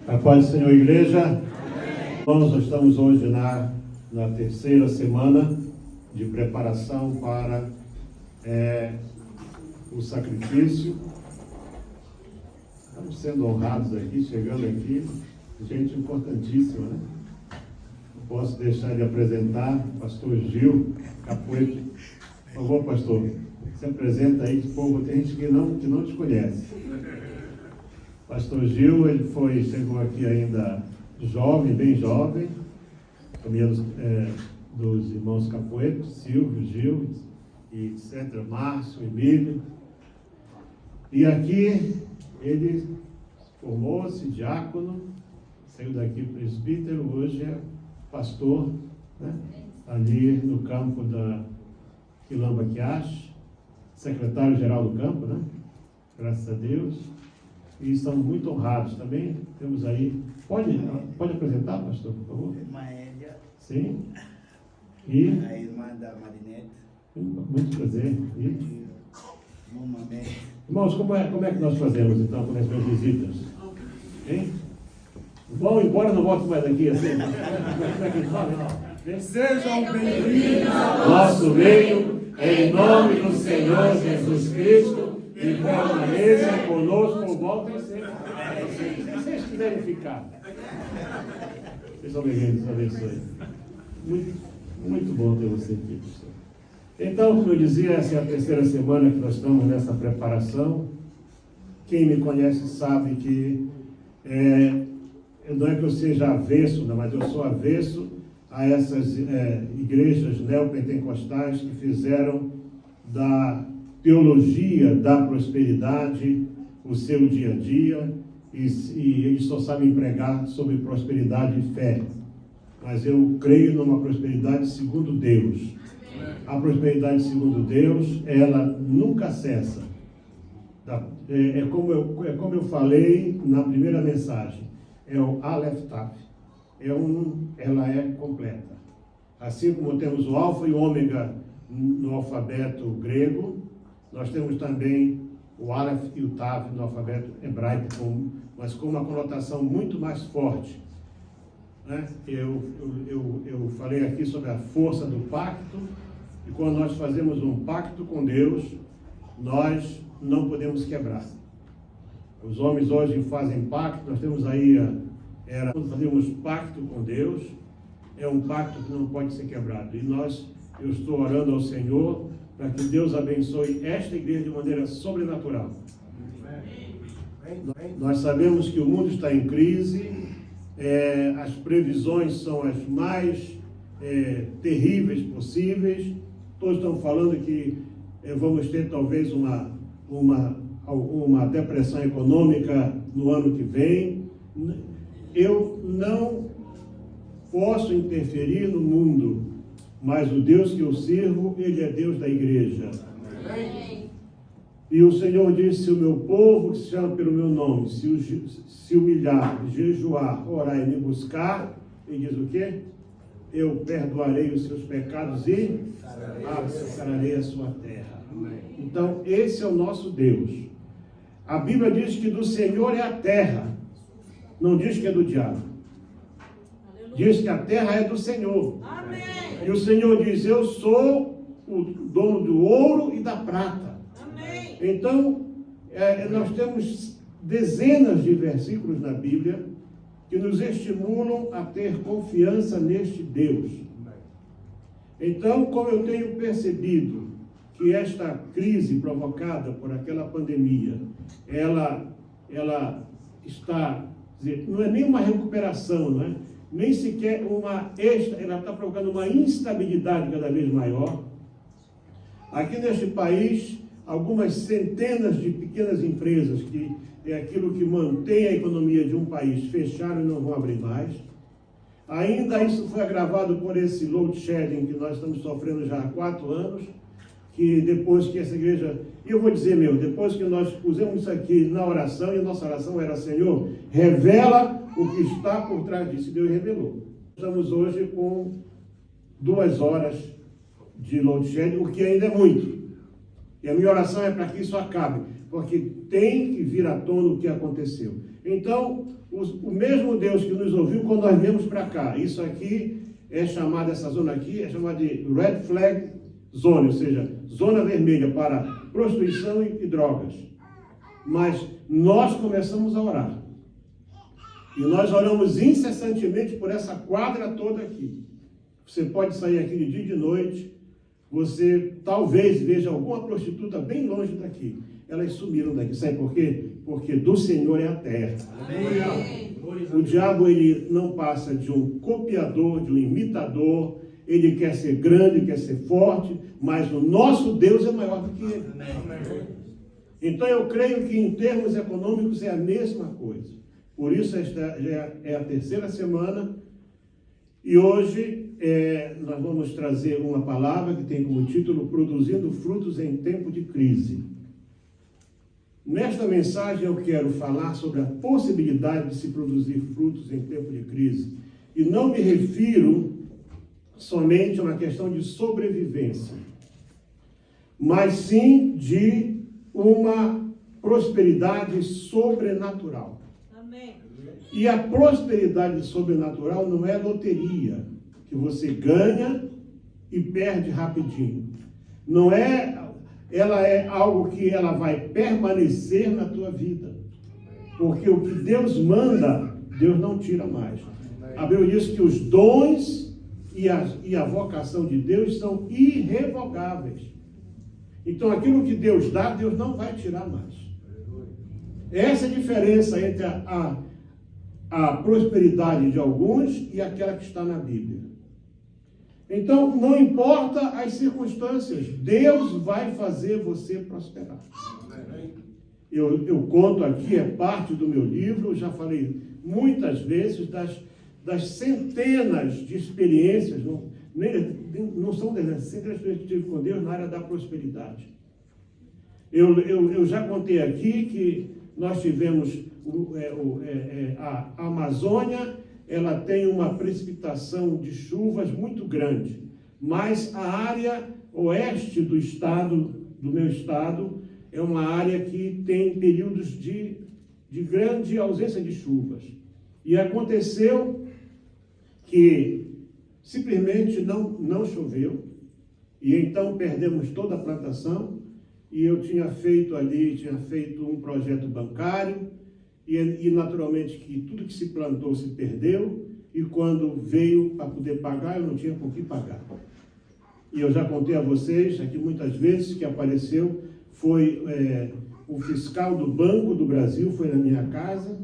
A paz do Senhor, igreja. Nós estamos hoje na terceira semana de preparação para o sacrifício. Estamos sendo honrados aqui, chegando aqui, gente importantíssima, né? Não posso deixar de apresentar o pastor Gil Capoeto. Por favor, pastor, se apresenta aí, que o povo tem gente que não te conhece. Pastor Gil, ele chegou aqui ainda jovem, bem jovem, família dos irmãos Capoeto, Silvio, Gil, e etc., Márcio, Emílio. E aqui ele formou-se diácono, saiu daqui presbítero, hoje é pastor, né? Ali no campo da Quilamba Quiache, secretário-geral do campo, né? Graças a Deus. E estamos muito honrados também. Temos aí. Pode apresentar, pastor, por favor? Irmã Élia. Sim. E A irmã da Marinete. muito prazer. E Mamãe. irmãos, como é que nós fazemos então com as minhas visitas? Hein? Vão embora, não volto mais aqui assim. Como é que fala? Sejam bem-vindos ao Nosso meio, em nome do Senhor Jesus Cristo, e permaneça conosco, voltem sempre. Se vocês quiserem ficar. Vocês são bem-vindos, abençoe. Muito bom ter você aqui, pastor. Então, como eu dizia, essa é a terceira semana que nós estamos nessa preparação. Quem me conhece sabe que não é que eu seja avesso, não, mas eu sou avesso a essas igrejas neopentecostais que fizeram da teologia da prosperidade o seu dia a dia, e eles só sabem pregar sobre prosperidade e fé. Mas eu creio numa prosperidade segundo Deus. A prosperidade segundo Deus, ela nunca cessa. É como eu falei na primeira mensagem, é o Aleph Taf. Ela é completa. Assim como temos o alfa e o ômega no alfabeto grego, nós temos também o Aleph e o Tav no alfabeto hebraico, mas com uma conotação muito mais forte. Né? Eu falei aqui sobre a força do pacto, e quando nós fazemos um pacto com Deus, nós não podemos quebrar. Os homens hoje fazem pacto, nós temos aí, quando fazemos pacto com Deus, é um pacto que não pode ser quebrado. E eu estou orando ao Senhor para que Deus abençoe esta igreja de maneira sobrenatural. Nós sabemos que o mundo está em crise, as previsões são as mais terríveis possíveis. Todos estão falando que vamos ter talvez uma depressão econômica no ano que vem. Eu não posso interferir no mundo, mas o Deus que eu sirvo, Ele é Deus da igreja. Amém. E o Senhor disse: se o meu povo que se chama pelo meu nome, se humilhar, jejuar, orar e me buscar, Ele diz o quê? Eu perdoarei os seus pecados e sararei a sua terra. Amém. Então, esse é o nosso Deus. A Bíblia diz que do Senhor é a terra, não diz que é do diabo. Diz que a terra é do Senhor. Amém. E o Senhor diz: eu sou o dono do ouro e da prata. Amém. Então, nós temos dezenas de versículos na Bíblia que nos estimulam a ter confiança neste Deus. Então, como eu tenho percebido que esta crise provocada por aquela pandemia, ela está, não é nem uma recuperação, não é? Nem sequer ela está provocando uma instabilidade cada vez maior. Aqui neste país, algumas centenas de pequenas empresas, que é aquilo que mantém a economia de um país, fecharam e não vão abrir mais. Ainda isso foi agravado por esse load shedding que nós estamos sofrendo já há 4 anos, que depois que essa igreja, e eu vou dizer, depois que nós pusemos isso aqui na oração, e a nossa oração era: Senhor, revela o que está por trás disso. Deus revelou. Estamos hoje com 2 horas de load shedding, o que ainda é muito. E a minha oração é para que isso acabe, porque tem que vir à tona o que aconteceu. Então, o mesmo Deus que nos ouviu quando nós viemos para cá. Isso aqui é chamada, essa zona aqui é chamada de Red Flag Zone, ou seja, zona vermelha para prostituição e drogas. Mas nós começamos a orar. E nós oramos incessantemente por essa quadra toda aqui. Você pode sair aqui de dia e de noite, você talvez veja alguma prostituta bem longe daqui. Elas sumiram daqui. Sabe por quê? Porque do Senhor é a terra. Amém. O diabo, ele não passa de um copiador, de um imitador. Ele quer ser grande, quer ser forte, mas o nosso Deus é maior do que ele. Amém. Então eu creio que em termos econômicos é a mesma coisa. Por isso esta é a terceira semana e hoje nós vamos trazer uma palavra que tem como título Produzindo Frutos em Tempo de Crise. Nesta mensagem eu quero falar sobre a possibilidade de se produzir frutos em tempo de crise. E não me refiro somente a uma questão de sobrevivência, mas sim de uma prosperidade sobrenatural. Amém. E a prosperidade sobrenatural não é loteria, que você ganha e perde rapidinho. Não é... Ela é algo que ela vai permanecer na tua vida. Porque o que Deus manda, Deus não tira mais. A Bíblia diz que os dons e a vocação de Deus são irrevogáveis. Então aquilo que Deus dá, Deus não vai tirar mais. Essa é a diferença entre a prosperidade de alguns e aquela que está na Bíblia. Então, não importa as circunstâncias, Deus vai fazer você prosperar. Eu conto aqui, é parte do meu livro, já falei muitas vezes das centenas de experiências, não são dezenas, centenas que eu tive com Deus na área da prosperidade. Eu já contei aqui que nós tivemos a Amazônia. Ela tem uma precipitação de chuvas muito grande, mas a área oeste do estado, do meu estado, é uma área que tem períodos de grande ausência de chuvas. E aconteceu que simplesmente não choveu, e então perdemos toda a plantação, e eu tinha feito um projeto bancário, e naturalmente que tudo que se plantou se perdeu, e quando veio para poder pagar, eu não tinha com que pagar. E eu já contei a vocês aqui muitas vezes que apareceu, foi o fiscal do Banco do Brasil, foi na minha casa,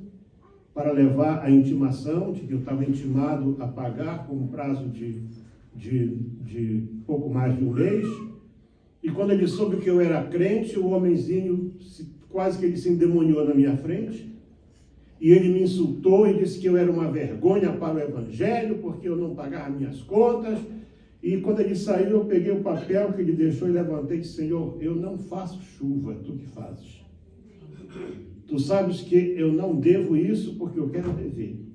para levar a intimação, de que eu estava intimado a pagar com um prazo de pouco mais de um mês, e quando ele soube que eu era crente, o homenzinho, quase que ele se endemoniou na minha frente, e ele me insultou e disse que eu era uma vergonha para o Evangelho, porque eu não pagava minhas contas. E quando ele saiu, eu peguei o papel que ele deixou e levantei e disse: Senhor, eu não faço chuva, tu que fazes. Tu sabes que eu não devo isso porque eu quero dever.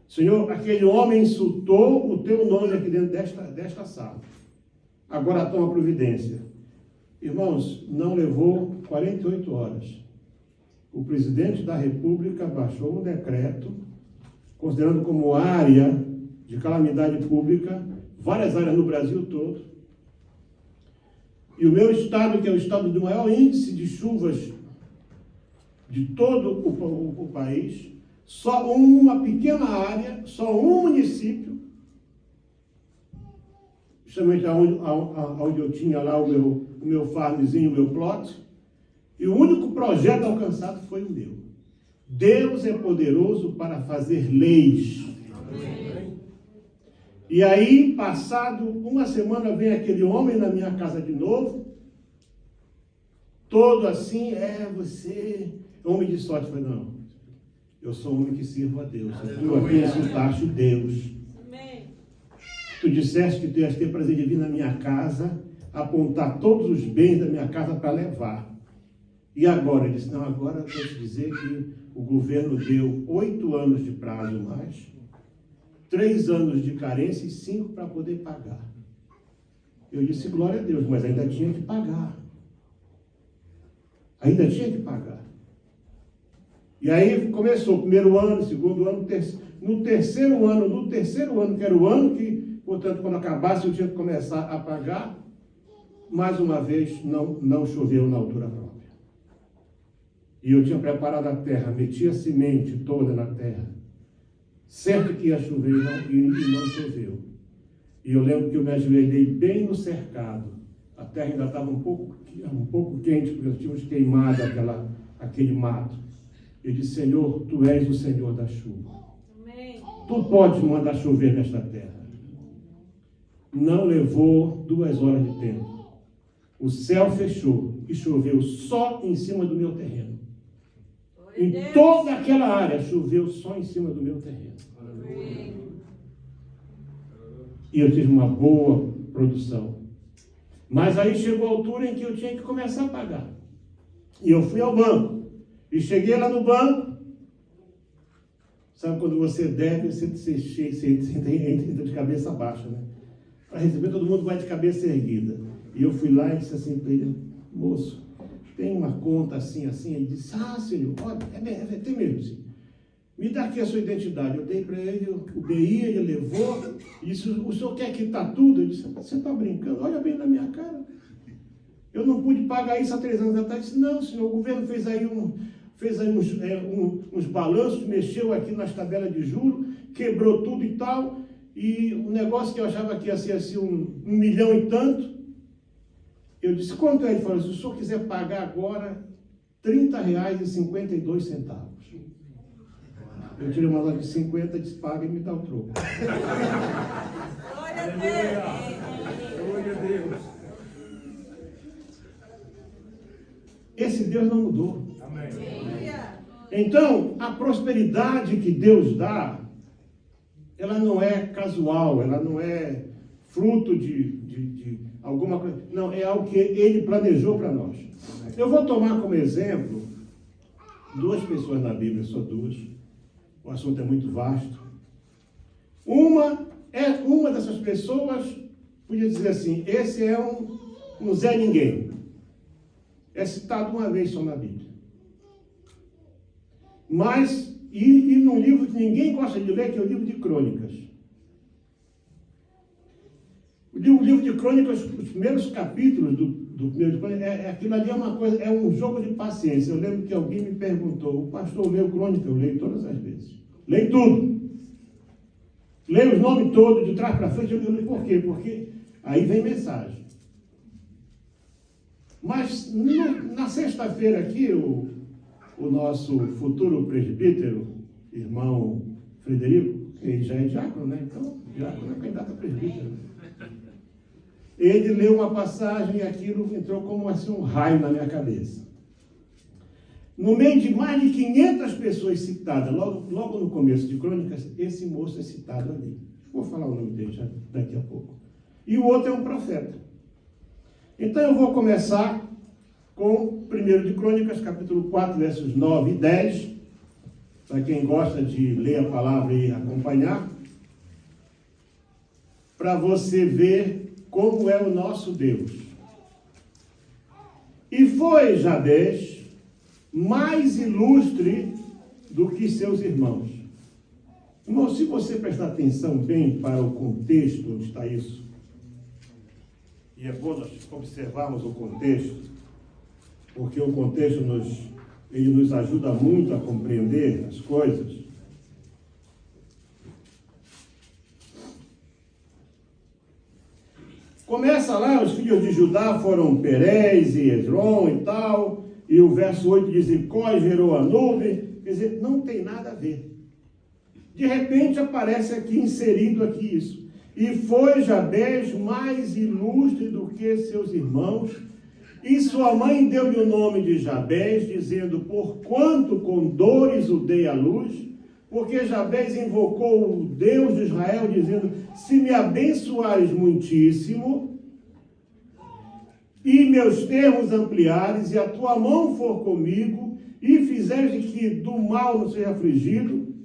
Senhor, aquele homem insultou o teu nome aqui dentro desta sala. Agora toma providência. Irmãos, não levou 48 horas. O presidente da República baixou um decreto, considerando como área de calamidade pública, várias áreas no Brasil todo. E o meu estado, que é o estado do maior índice de chuvas de todo o país, só uma pequena área, só um município, justamente onde eu tinha lá o meu farmzinho, o meu plot, e o único projeto alcançado foi o meu. Deus é poderoso para fazer leis. Amém. E aí, passado uma semana, vem aquele homem na minha casa de novo, todo assim, você, homem de sorte. Eu falei, não, eu sou um homem que sirvo a Deus. Tu aqui insultaste Deus. Amém. Tu disseste que tu ias ter prazer de vir na minha casa, apontar todos os bens da minha casa para levar. E agora? Ele disse, não, agora eu tenho que dizer que o governo deu 8 anos de prazo mais, 3 anos de carência e 5 para poder pagar. Eu disse, glória a Deus, mas ainda tinha que pagar. Ainda tinha que pagar. E aí começou o primeiro ano, segundo ano, no terceiro ano, que era o ano que, portanto, quando acabasse eu tinha que começar a pagar, mais uma vez não choveu na altura própria. E eu tinha preparado a terra, meti a semente toda na terra, certo que ia chover e não choveu. E eu lembro que eu me ajoelhei bem no cercado. A terra ainda estava um pouco quente, porque nós tínhamos queimado aquele mato. Eu disse: Senhor, Tu és o Senhor da chuva. Amém. Tu podes mandar chover nesta terra. Não levou 2 horas de tempo. O céu fechou e choveu só em cima do meu terreno. Em toda aquela área choveu só em cima do meu terreno. E eu tive uma boa produção. Mas aí chegou a altura em que eu tinha que começar a pagar. E eu fui ao banco. E cheguei lá no banco. Sabe quando você deve, você entra de cabeça baixa, né? Para receber, todo mundo vai de cabeça erguida. E eu fui lá e disse assim para ele: moço, tem uma conta assim, assim. Ele disse: ah, senhor, olha, tem mesmo, sim. Me dá aqui a sua identidade. Eu dei para ele o BI, ele levou. E disse: o senhor quer quitar tudo? Eu disse: você está brincando? Olha bem na minha cara. Eu não pude pagar isso há 3 anos atrás. Ele disse: não, senhor, o governo fez aí uns balanços, mexeu aqui nas tabelas de juros, quebrou tudo e tal. E o negócio que eu achava que ia ser assim 1 milhão e tanto. Eu disse: quanto é? Ele falou: se o senhor quiser pagar agora, R$30,52. Eu tirei uma nota de 50, disse: paga e me dá o troco. Glória a Deus. Glória a Deus. Esse Deus não mudou. Amém. Então, a prosperidade que Deus dá, ela não é casual, ela não é fruto de alguma coisa. Não, é algo que Ele planejou para nós. Eu vou tomar como exemplo 2 pessoas na Bíblia, só 2. O assunto é muito vasto. Uma dessas pessoas, podia dizer assim, esse é um Zé Ninguém. É citado uma vez só na Bíblia. Mas, e num livro que ninguém gosta de ler, que é o livro de Crônicas. O livro de Crônicas, os primeiros capítulos do primeiro de Crônicas, aquilo ali é uma coisa, é um jogo de paciência. Eu lembro que alguém me perguntou: o pastor leu Crônica? Eu leio todas as vezes. Leio tudo. Leio os nomes todos, de trás para frente. Eu leio por quê? Porque aí vem mensagem. Mas na sexta-feira aqui, o nosso futuro presbítero, irmão Frederico, ele já é diácono, né? Então, diácono é candidato a presbítero. Ele leu uma passagem e aquilo entrou como assim um raio na minha cabeça. No meio de mais de 500 pessoas citadas, logo no começo de Crônicas, esse moço é citado ali. Vou falar o nome dele já daqui a pouco. E o outro é um profeta. Então eu vou começar com 1 de Crônicas, capítulo 4, versos 9 e 10. Para quem gosta de ler a palavra e acompanhar. Para você ver como é o nosso Deus. E foi Jabez mais ilustre do que seus irmãos. Irmão, se você prestar atenção bem para o contexto onde está isso, e é bom nós observarmos o contexto, porque o contexto ele nos ajuda muito a compreender as coisas. Começa lá, os filhos de Judá foram Perez e Esrom e tal, e o verso 8 diz: e Cós gerou a nuvem. Quer dizer, não tem nada a ver. De repente aparece aqui, inserido aqui isso. E foi Jabez mais ilustre do que seus irmãos, e sua mãe deu-lhe o nome de Jabez, dizendo: porquanto com dores o dei à luz, porque Jabez invocou o Deus de Israel, dizendo: se me abençoares muitíssimo, e meus termos ampliares, e a tua mão for comigo, e fizeres que do mal não seja afligido,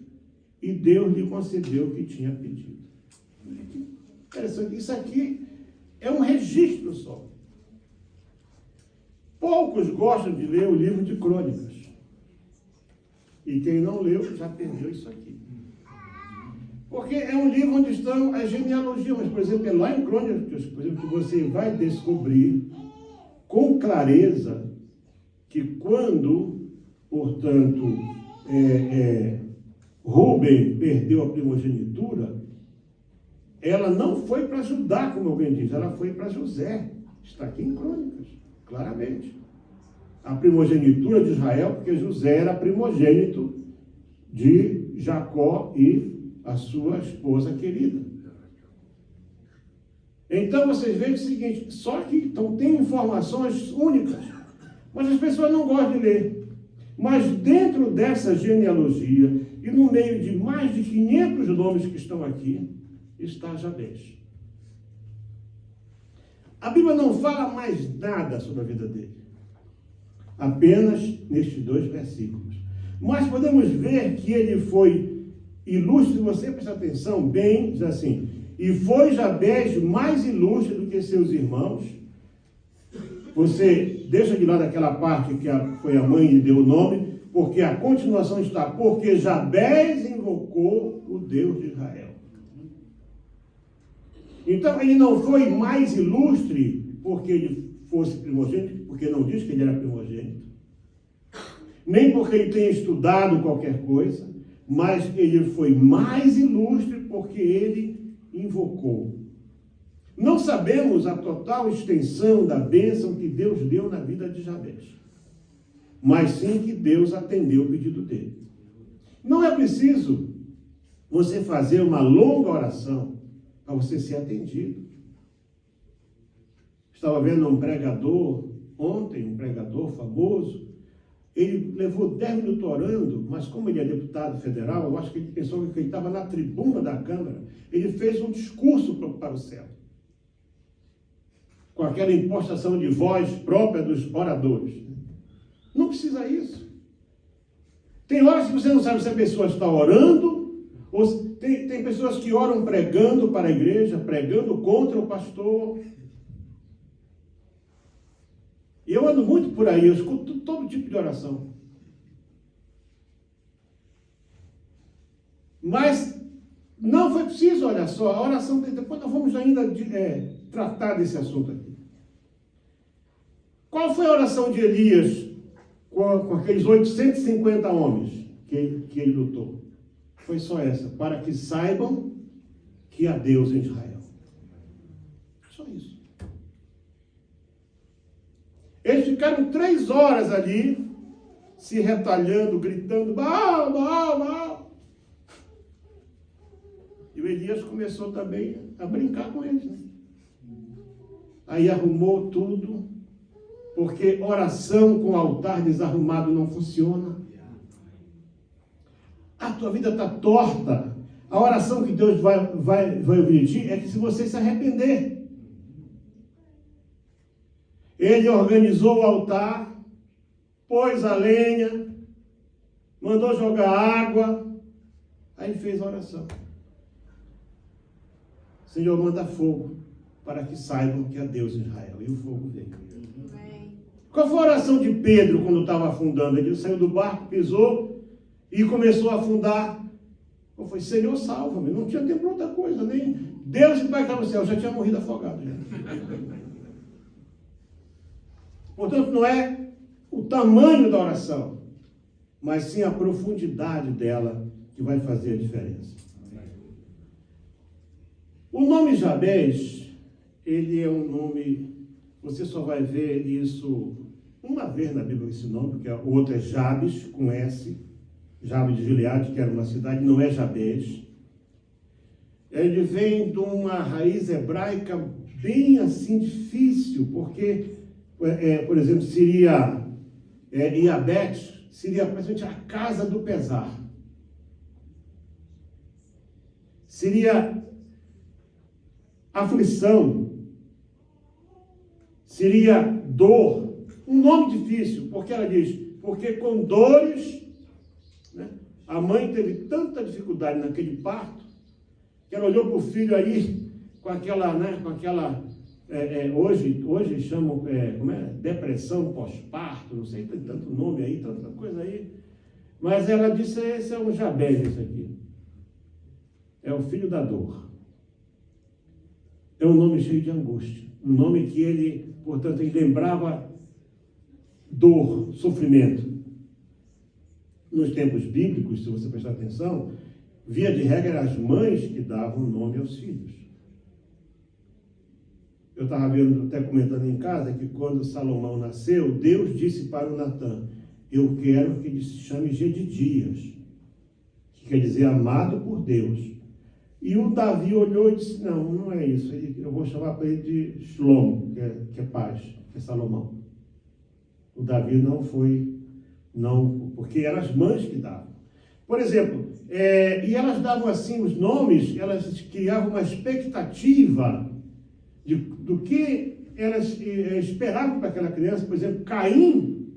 e Deus lhe concedeu o que tinha pedido. Interessante, isso aqui é um registro só. Poucos gostam de ler o livro de Crônicas. E quem não leu já perdeu isso aqui. Porque é um livro onde estão as genealogias, mas, por exemplo, é lá em Crônicas, por exemplo, que você vai descobrir com clareza que quando, portanto, Rúben perdeu a primogenitura, ela não foi para Judá, como alguém diz, ela foi para José. Está aqui em Crônicas, claramente. A primogenitura de Israel, porque José era primogênito de Jacó e a sua esposa querida. Então vocês veem o seguinte, só que então, tem informações únicas, mas as pessoas não gostam de ler. Mas dentro dessa genealogia, e no meio de mais de 500 nomes que estão aqui, está Jabez. A Bíblia não fala mais nada sobre a vida dele, apenas nestes 2 versículos. Mas podemos ver que ele foi ilustre, você presta atenção bem, diz assim, e foi Jabez mais ilustre do que seus irmãos. Você deixa de lado aquela parte que foi a mãe que deu o nome, porque a continuação está, porque Jabez invocou o Deus de Israel. Então, ele não foi mais ilustre porque ele fosse primogênito, porque não diz que ele era primogênito, nem porque ele tenha estudado qualquer coisa, mas ele foi mais ilustre porque ele invocou. Não sabemos a total extensão da bênção que Deus deu na vida de Jabez, mas sim que Deus atendeu o pedido dele. Não é preciso você fazer uma longa oração para você ser atendido. Estava vendo um pregador ontem, um pregador famoso. Ele levou 10 minutos orando, mas como ele é deputado federal, eu acho que ele pensou que ele estava na tribuna da Câmara. Ele fez um discurso para o céu, com aquela impostação de voz própria dos oradores. Não precisa isso. Tem horas que você não sabe se a pessoa está orando, ou tem pessoas que oram pregando para a igreja, pregando contra o pastor. E eu ando muito por aí, eu escuto todo tipo de oração. Mas não foi preciso, olha só, a oração, depois nós vamos ainda tratar desse assunto aqui. Qual foi a oração de Elias com aqueles 850 homens que ele lutou? Foi só essa, para que saibam que há Deus em Israel. Só isso. Eles ficaram 3 horas ali, se retalhando, gritando, Baal, Baal, Baal. E o Elias começou também a brincar com eles, né? Aí arrumou tudo, porque oração com altar desarrumado não funciona. A tua vida está torta. A oração que Deus vai ouvir de ti é que se você se arrepender. Ele organizou o altar, pôs a lenha, mandou jogar água, aí fez a oração. Senhor, manda fogo, para que saibam que há Deus em Israel. E o fogo veio. Qual foi a oração de Pedro quando estava afundando? Ele saiu do barco, pisou e começou a afundar. Ou foi, Senhor, salva-me. Não tinha tempo para outra coisa, nem Deus que vai estar no céu, já tinha morrido afogado. Já. Portanto, não é o tamanho da oração, mas sim a profundidade dela que vai fazer a diferença. O nome Jabez, ele é um nome, você só vai ver isso uma vez na Bíblia, esse nome, porque o outro é Jabes, com S, Jabes de Gileade, que era uma cidade, não é Jabez. Ele vem de uma raiz hebraica bem assim difícil, porque, por exemplo, seria Iabete, seria praticamente a casa do pesar. Seria aflição, seria dor, um nome difícil, porque ela diz, porque com dores, né, a mãe teve tanta dificuldade naquele parto, que ela olhou para o filho aí, com aquela, hoje chamam, depressão pós-parto, não sei, tem tanto nome aí, tanta coisa aí, Mas ela disse, esse é um Jabez, esse aqui. É o filho da dor. É um nome cheio de angústia. Um nome que ele, portanto, ele lembrava dor, sofrimento. Nos tempos bíblicos, se você prestar atenção, via de regra, eram as mães que davam nome aos filhos. Eu estava vendo, até comentando em casa, que quando Salomão nasceu, Deus disse para o Natã, eu quero que ele se chame Gedidias, que quer dizer amado por Deus. E o Davi olhou e disse, não, não é isso, eu vou chamar para ele de Shlomo, que é paz, que é Salomão. O Davi não foi, não, porque eram as mães que davam. Por exemplo, e elas davam assim os nomes, elas criavam uma expectativa do que elas esperavam para aquela criança. Por exemplo, Caim,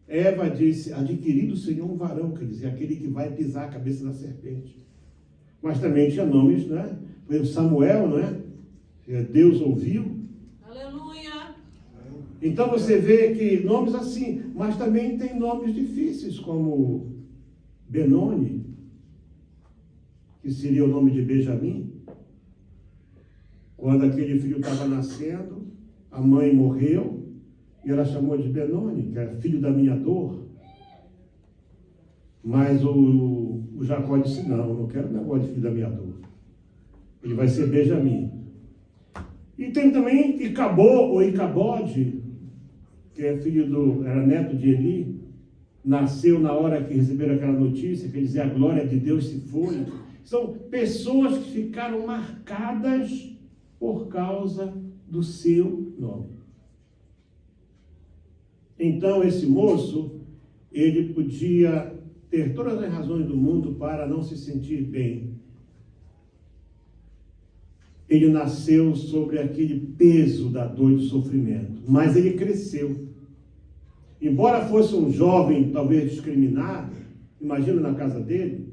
Eva disse, adquirido o Senhor um varão, quer dizer, aquele que vai pisar a cabeça da serpente. Mas também tinha nomes, né? Por exemplo, Samuel, não é? Deus ouviu. Aleluia! Então você vê que nomes assim, mas também tem nomes difíceis, como Benoni, que seria o nome de Benjamim. Quando aquele filho estava nascendo, a mãe morreu, e ela chamou de Benoni, que é filho da minha dor. Mas o Jacó disse, não, eu não quero negócio de filho da minha dor. Ele vai ser Benjamim. E tem também Icabode, que é era neto de Eli, nasceu na hora que receberam aquela notícia, quer dizer, a glória de Deus se foi. São pessoas que ficaram marcadas por causa do seu nome. Então, esse moço, ele podia ter todas as razões do mundo para não se sentir bem. Ele nasceu sobre aquele peso da dor e do sofrimento, mas ele cresceu. Embora fosse um jovem, talvez discriminado, imagina na casa dele,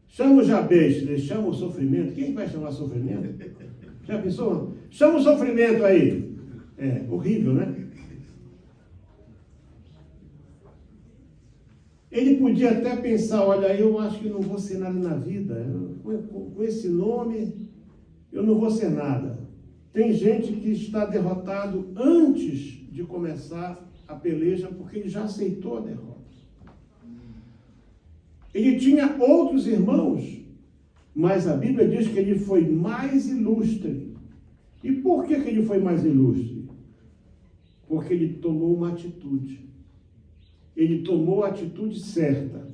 chama o Jabez, ele chama o sofrimento. Quem vai chamar sofrimento? Já pensou? Chama o sofrimento aí. É horrível, né? Ele podia até pensar, olha, eu acho que não vou ser nada na vida. Com esse nome, eu não vou ser nada. Tem gente que está derrotado antes de começar a peleja, porque ele já aceitou a derrota. Ele tinha outros irmãos, mas a Bíblia diz que ele foi mais ilustre. E por que ele foi mais ilustre? Porque ele tomou uma atitude. Ele tomou a atitude certa.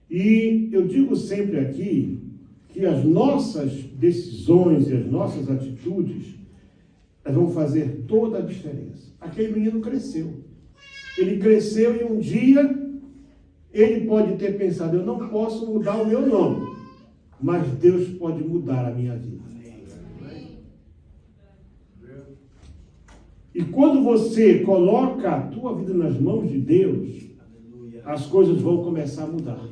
E eu digo sempre aqui que as nossas decisões e as nossas atitudes elas vão fazer toda a diferença. Aquele menino cresceu. Ele cresceu e um dia ele pode ter pensado, eu não posso mudar o meu nome, mas Deus pode mudar a minha vida. E quando você coloca a tua vida nas mãos de Deus, as coisas vão começar a mudar.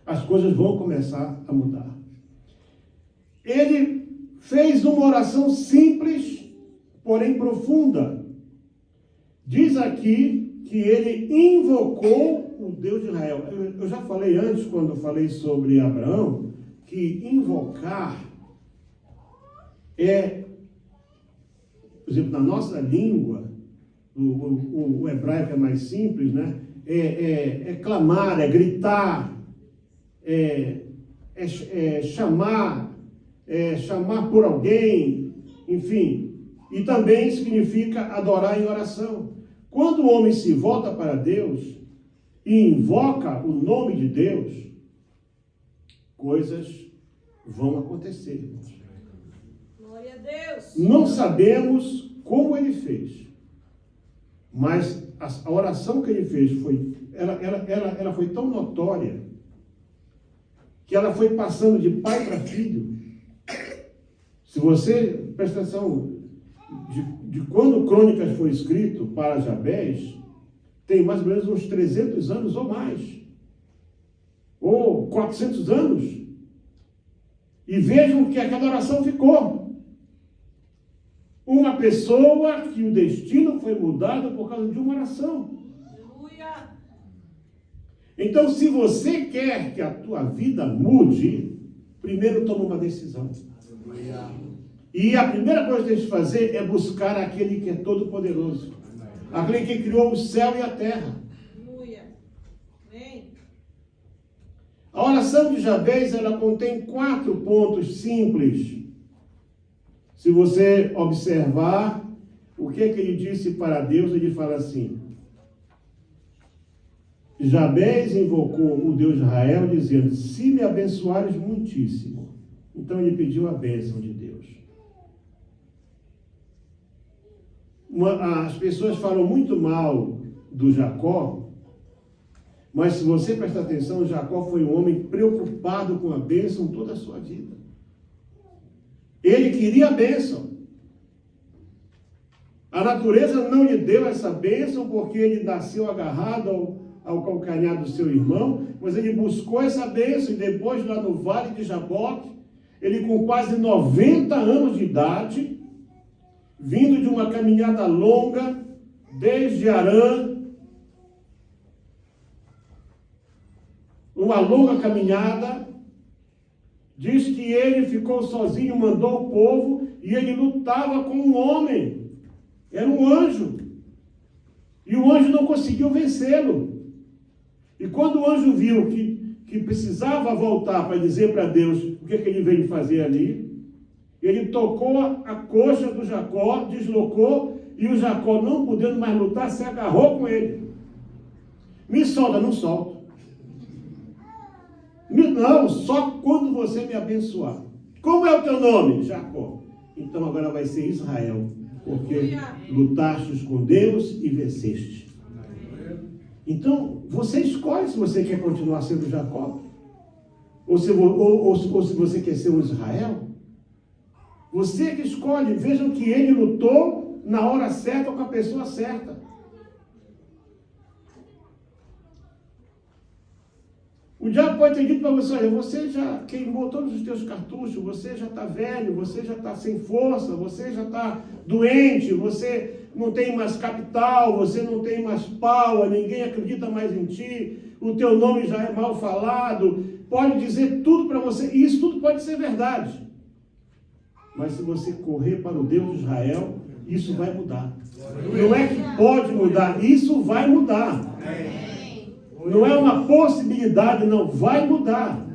As coisas vão começar a mudar. Ele fez uma oração simples, porém profunda. Diz aqui que ele invocou o Deus de Israel. Eu já falei antes, quando eu falei sobre Abraão, que invocar por exemplo, na nossa língua, o hebraico é mais simples, né? É clamar, é gritar, chamar por alguém, enfim. E também significa adorar em oração. Quando o homem se volta para Deus e invoca o nome de Deus, coisas vão acontecer. Glória a Deus. Não sabemos como ele fez, mas a oração que ele fez ela foi tão notória que ela foi passando de pai para filho. Se você presta atenção, de quando Crônicas foi escrito para Jabez, tem mais ou menos uns 300 anos ou mais, ou 400 anos. E vejam que aquela oração ficou. Uma pessoa que o destino foi mudado por causa de uma oração. Aleluia. Então, se você quer que a tua vida mude, primeiro toma uma decisão. E a primeira coisa que tem que fazer é buscar aquele que é todo-poderoso. Aquele que criou o céu e a terra. Aleluia. Amém. A oração de Jabez, ela contém 4 pontos simples. Se você observar o que ele disse para Deus, ele fala assim: Jabez invocou o Deus de Israel, dizendo: se me abençoares muitíssimo. Então ele pediu a bênção de Deus. As pessoas falam muito mal do Jacó, mas se você prestar atenção, Jacó foi um homem preocupado com a bênção toda a sua vida. Ele queria a bênção. A natureza não lhe deu essa bênção porque ele nasceu agarrado ao calcanhar do seu irmão, mas ele buscou essa bênção e depois lá no vale de Jaboque, ele com quase 90 anos de idade, vindo de uma caminhada longa, desde Harã, uma longa caminhada, diz que ele ficou sozinho, mandou o povo, e ele lutava com um homem, era um anjo, e o anjo não conseguiu vencê-lo. E quando o anjo viu que precisava voltar para dizer para Deus o que ele veio fazer ali, ele tocou a coxa do Jacó, deslocou, e o Jacó, não podendo mais lutar, se agarrou com ele. Me solta, não solto. Não, só quando você me abençoar. Como é o teu nome? Jacó. Então agora vai ser Israel, porque lutastes com Deus e venceste. Então, você escolhe se você quer continuar sendo Jacó, ou se você quer ser um Israel. Você que escolhe. Vejam que ele lutou na hora certa com a pessoa certa. O diabo pode ter dito para você: olha, você já queimou todos os teus cartuchos, você já está velho, você já está sem força, você já está doente, você não tem mais capital, você não tem mais power, ninguém acredita mais em ti, o teu nome já é mal falado. Pode dizer tudo para você, e isso tudo pode ser verdade. Mas se você correr para o Deus de Israel, isso vai mudar. Não é que pode mudar, isso vai mudar. Não é uma possibilidade, não, vai mudar.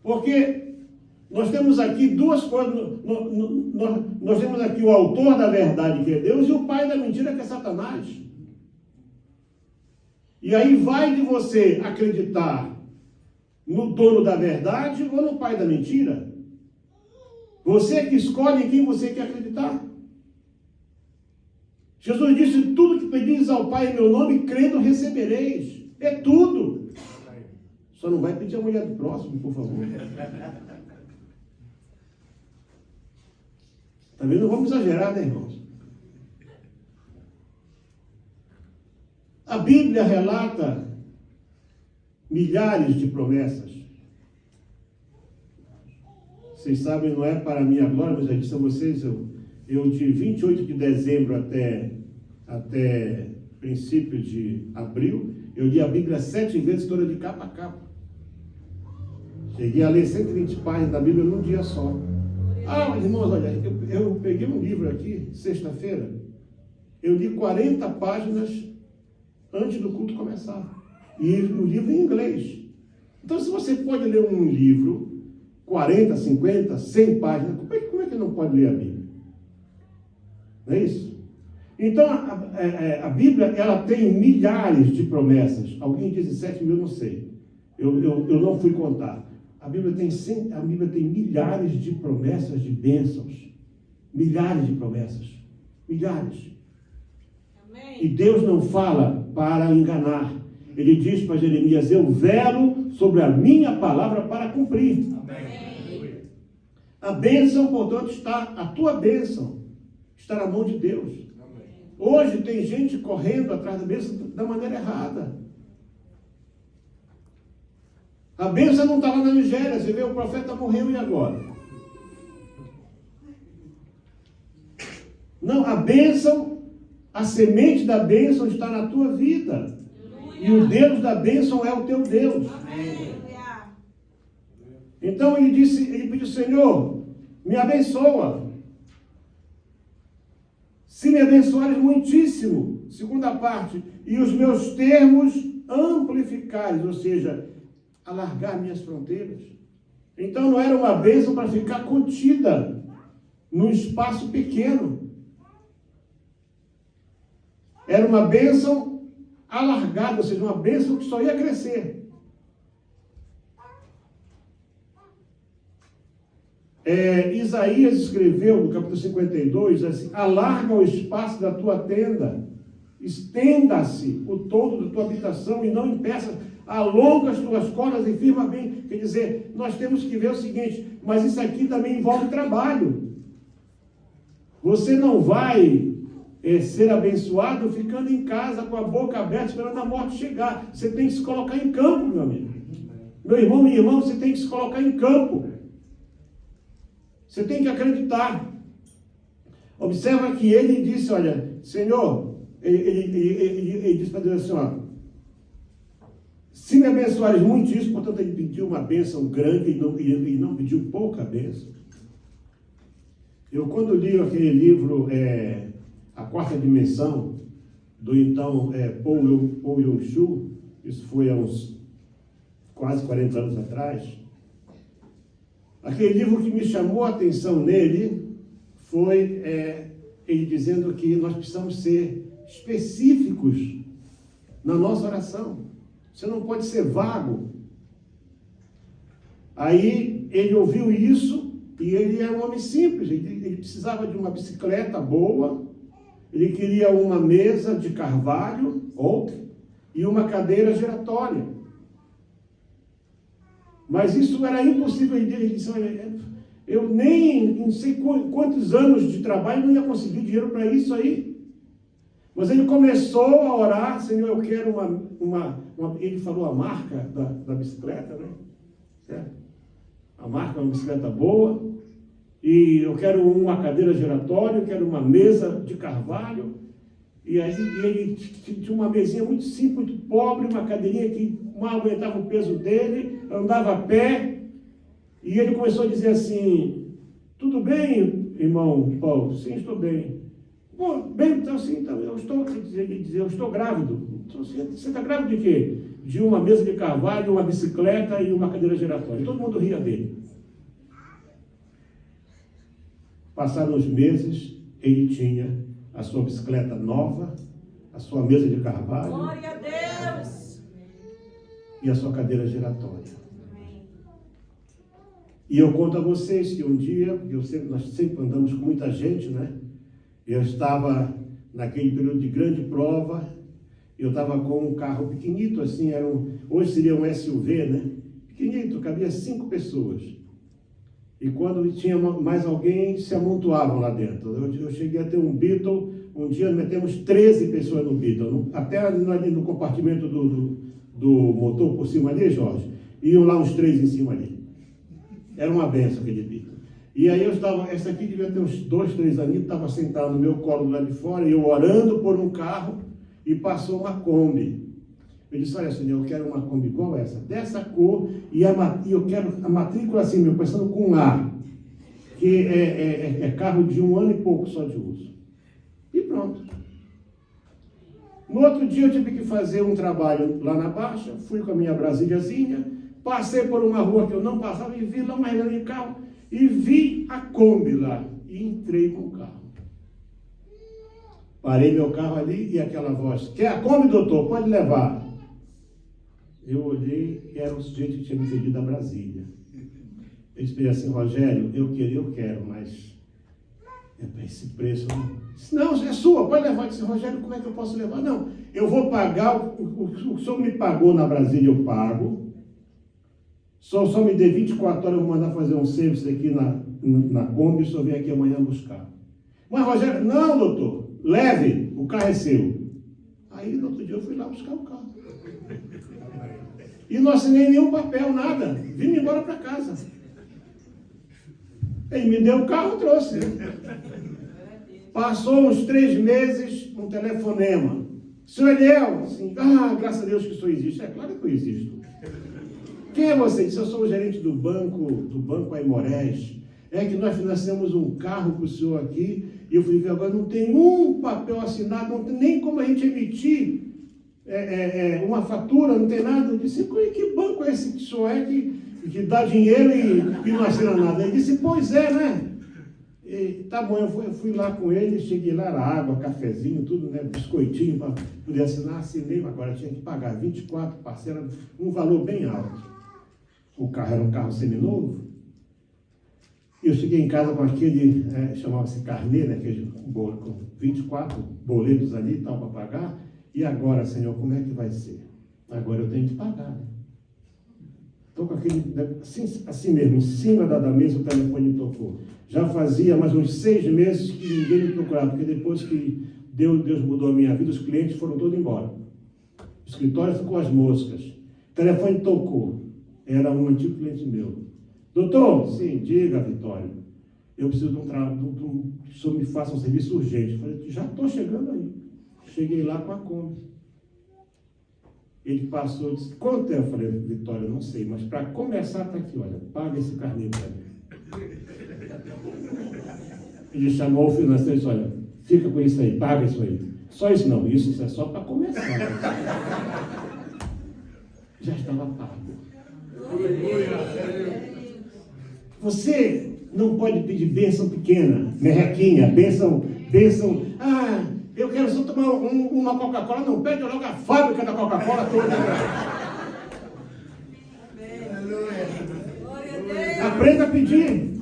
Porque nós temos aqui duas coisas. Nós temos aqui o autor da verdade, que é Deus, e o pai da mentira, que é Satanás. E aí vai de você acreditar no dono da verdade ou no pai da mentira. Você que escolhe em quem você quer acreditar. Jesus disse: tudo que pedis ao Pai em meu nome, crendo, recebereis. É tudo. Só não vai pedir a mulher do próximo, por favor. Também não vamos exagerar, né, irmãos? A Bíblia relata milhares de promessas. Vocês sabem, não é para a minha glória, mas já disse a vocês, eu de 28 de dezembro até princípio de abril, eu li a Bíblia 7 vezes, toda de capa a capa. Cheguei a ler 120 páginas da Bíblia num dia só. Ah, irmãos, olha, eu peguei um livro aqui, sexta-feira, eu li 40 páginas antes do culto começar. E o livro em inglês. Então, se você pode ler um livro, 40, 50, 100 páginas, como é que não pode ler a Bíblia? Não é isso? Então, a Bíblia, ela tem milhares de promessas. Alguém diz 7 mil, não sei. Eu não fui contar. A Bíblia tem milhares de promessas de bênçãos. Milhares de promessas. Milhares. Amém. E Deus não fala para enganar. Ele diz para Jeremias: eu velo sobre a minha palavra para cumprir. Amém. A bênção, portanto, a tua bênção está na mão de Deus. Amém. Hoje tem gente correndo atrás da bênção da maneira errada. A bênção não está lá na Nigéria. Você vê, o profeta morreu, e agora? Não, a bênção, a semente da bênção está na tua vida. E o Deus da bênção é o teu Deus. Aleluia. Então ele pediu, Senhor, me abençoa. Se me abençoares muitíssimo, segunda parte, e os meus termos amplificares, ou seja, alargar minhas fronteiras. Então não era uma bênção para ficar contida num espaço pequeno. Era uma bênção alargada, ou seja, uma bênção que só ia crescer. Isaías escreveu no capítulo 52, assim, alarga o espaço da tua tenda, estenda-se o todo da tua habitação e não impeça, alonga as tuas cordas e firma bem. Quer dizer, nós temos que ver o seguinte, mas isso aqui também envolve trabalho. Você não vai ser abençoado ficando em casa com a boca aberta esperando a morte chegar. Você tem que se colocar em campo, meu amigo. Meu irmão, minha irmã, você tem que se colocar em campo. Você tem que acreditar. Observa que ele disse, olha, Senhor, ele disse para Deus assim, ó, se me abençoares muitíssimo, portanto ele pediu uma bênção grande e não pediu pouca bênção. Eu quando li aquele livro, A Quarta Dimensão, do então Paul Yong-Shu, isso foi há uns quase 40 anos atrás, aquele livro que me chamou a atenção nele foi ele dizendo que nós precisamos ser específicos na nossa oração. Você não pode ser vago. Aí ele ouviu isso e ele é um homem simples. Ele precisava de uma bicicleta boa, ele queria uma mesa de carvalho, oak, e uma cadeira giratória. Mas isso era impossível. Ele disse, olha, eu nem não sei quantos anos de trabalho não ia conseguir dinheiro para isso aí. Mas ele começou a orar, Senhor, eu quero ele falou a marca da bicicleta, né? Certo? A marca é uma bicicleta boa, e eu quero uma cadeira giratória, eu quero uma mesa de carvalho, e aí ele tinha uma mesinha muito simples, muito pobre, uma cadeirinha que mal aguentava o peso dele, andava a pé, e ele começou a dizer assim, tudo bem, irmão Paulo? Sim, estou bem. Bom, bem, então sim, então, eu estou grávido. Então, você está grávido de quê? De uma mesa de carvalho, uma bicicleta e uma cadeira giratória. Todo mundo ria dele. Passaram os meses, ele tinha a sua bicicleta nova, a sua mesa de carvalho. Glória a Deus. E a sua cadeira giratória. E eu conto a vocês que um dia, nós sempre andamos com muita gente, né? Eu estava naquele período de grande prova, eu estava com um carro pequenito, assim, hoje seria um SUV, né? Pequenito, cabia 5 pessoas. E quando tinha mais alguém, se amontoavam lá dentro. Eu cheguei a ter um Beetle, um dia metemos 13 pessoas no Beetle, até ali no compartimento do motor por cima ali, Jorge, iam lá uns 3 em cima ali. Era uma benção aquele Beetle. E aí essa aqui devia ter uns 2, 3 aninhos, estava sentado no meu colo lá de fora, e eu orando por um carro, e passou uma Kombi. Eu disse, olha, Senhor, eu quero uma Kombi igual essa, dessa cor, e eu quero a matrícula assim, começando com A, que é carro de 1 ano e pouco só de uso. E pronto. No outro dia eu tive que fazer um trabalho lá na Baixa, fui com a minha Brasíliazinha, passei por uma rua que eu não passava, e vi lá uma reunião de carro, e vi a Kombi lá, e entrei com o carro. Parei meu carro ali, e aquela voz, quer a Kombi, doutor? Pode levar. Eu olhei, e era um sujeito que tinha me vendido a Brasília. Eu disse assim, Rogério, eu quero, mas é para esse preço. Não, é sua, pode levar. Eu disse, Rogério, como é que eu posso levar? Não, eu vou pagar, o que o senhor me pagou na Brasília, eu pago. Só me dê 24 horas, eu vou mandar fazer um serviço aqui na Kombi, só vem aqui amanhã buscar. Mas, Rogério, não, doutor, leve, o carro é seu. Aí, no outro dia, eu fui lá buscar o carro. E não assinei nenhum papel, nada. Vim embora para casa. Ele me deu o carro, trouxe. Passou uns 3 meses, um telefonema. Senhor Eliel, assim, graças a Deus que o senhor existe. É claro que eu existo. Quem é você? Disse, eu sou o gerente do banco Aimorés. É que nós financiamos um carro para o senhor aqui, e eu fui ver agora, não tem um papel assinado, não tem nem como a gente emitir uma fatura, não tem nada. Eu disse, que banco é esse que o senhor é que dá dinheiro e não assina nada? Ele disse, pois é, né? E, tá bom, eu fui lá com ele, cheguei lá, era água, cafezinho, tudo, né? Biscoitinho para poder assinar, assinei, agora tinha que pagar 24 parcelas, um valor bem alto. O carro era um carro seminovo. Eu cheguei em casa com aquele, chamava-se carnê, né? Aquele bolo, com 24 boletos ali e tal para pagar. E agora, Senhor, como é que vai ser? Agora eu tenho que pagar, né? Estou com aquele, assim mesmo, em cima da mesa o telefone tocou. Já fazia mais uns 6 meses que ninguém me procurava, porque depois que Deus mudou a minha vida, os clientes foram todos embora. O escritório ficou às moscas. O telefone tocou. Era um antigo cliente meu. Doutor, sim, diga, Vitória. Eu preciso de que o senhor me faça um serviço urgente. Eu falei, já estou chegando aí. Cheguei lá com a Kombi. Ele passou e disse, quanto é? Eu falei, Vitória, não sei, mas para começar está aqui, olha, paga esse carnê para mim. Ele chamou o financeiro e disse, olha, fica com isso aí, paga isso aí. Só isso não, isso é só para começar. Já estava pago. Você não pode pedir bênção pequena, merrequinha, bênção, eu quero só tomar uma Coca-Cola, não, pede logo a fábrica da Coca-Cola toda. Aprenda a pedir.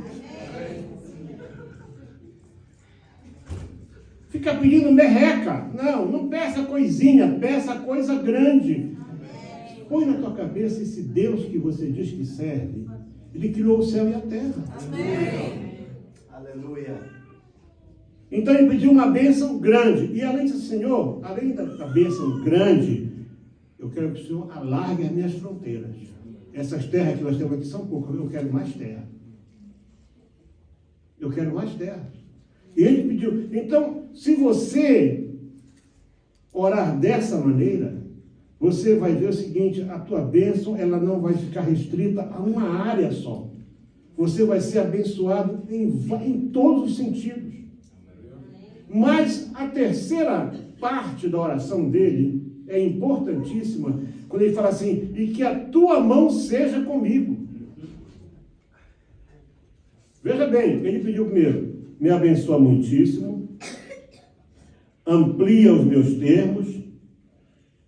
Fica pedindo merreca. Não peça coisinha, peça coisa grande. Põe na tua cabeça esse Deus que você diz que serve. Ele criou o céu e a terra. Amém. Aleluia. Então ele pediu uma bênção grande. E além disso, Senhor, além da bênção grande, eu quero que o Senhor alargue as minhas fronteiras. Essas terras que nós temos aqui são poucas, eu quero mais terra. Eu quero mais terra. E ele pediu. Então, se você orar dessa maneira, você vai ver o seguinte, a tua bênção, ela não vai ficar restrita a uma área só. Você vai ser abençoado em todos os sentidos. Mas a terceira parte da oração dele é importantíssima, quando ele fala assim, e que a tua mão seja comigo. Veja bem, ele pediu primeiro, me abençoa muitíssimo, amplia os meus termos,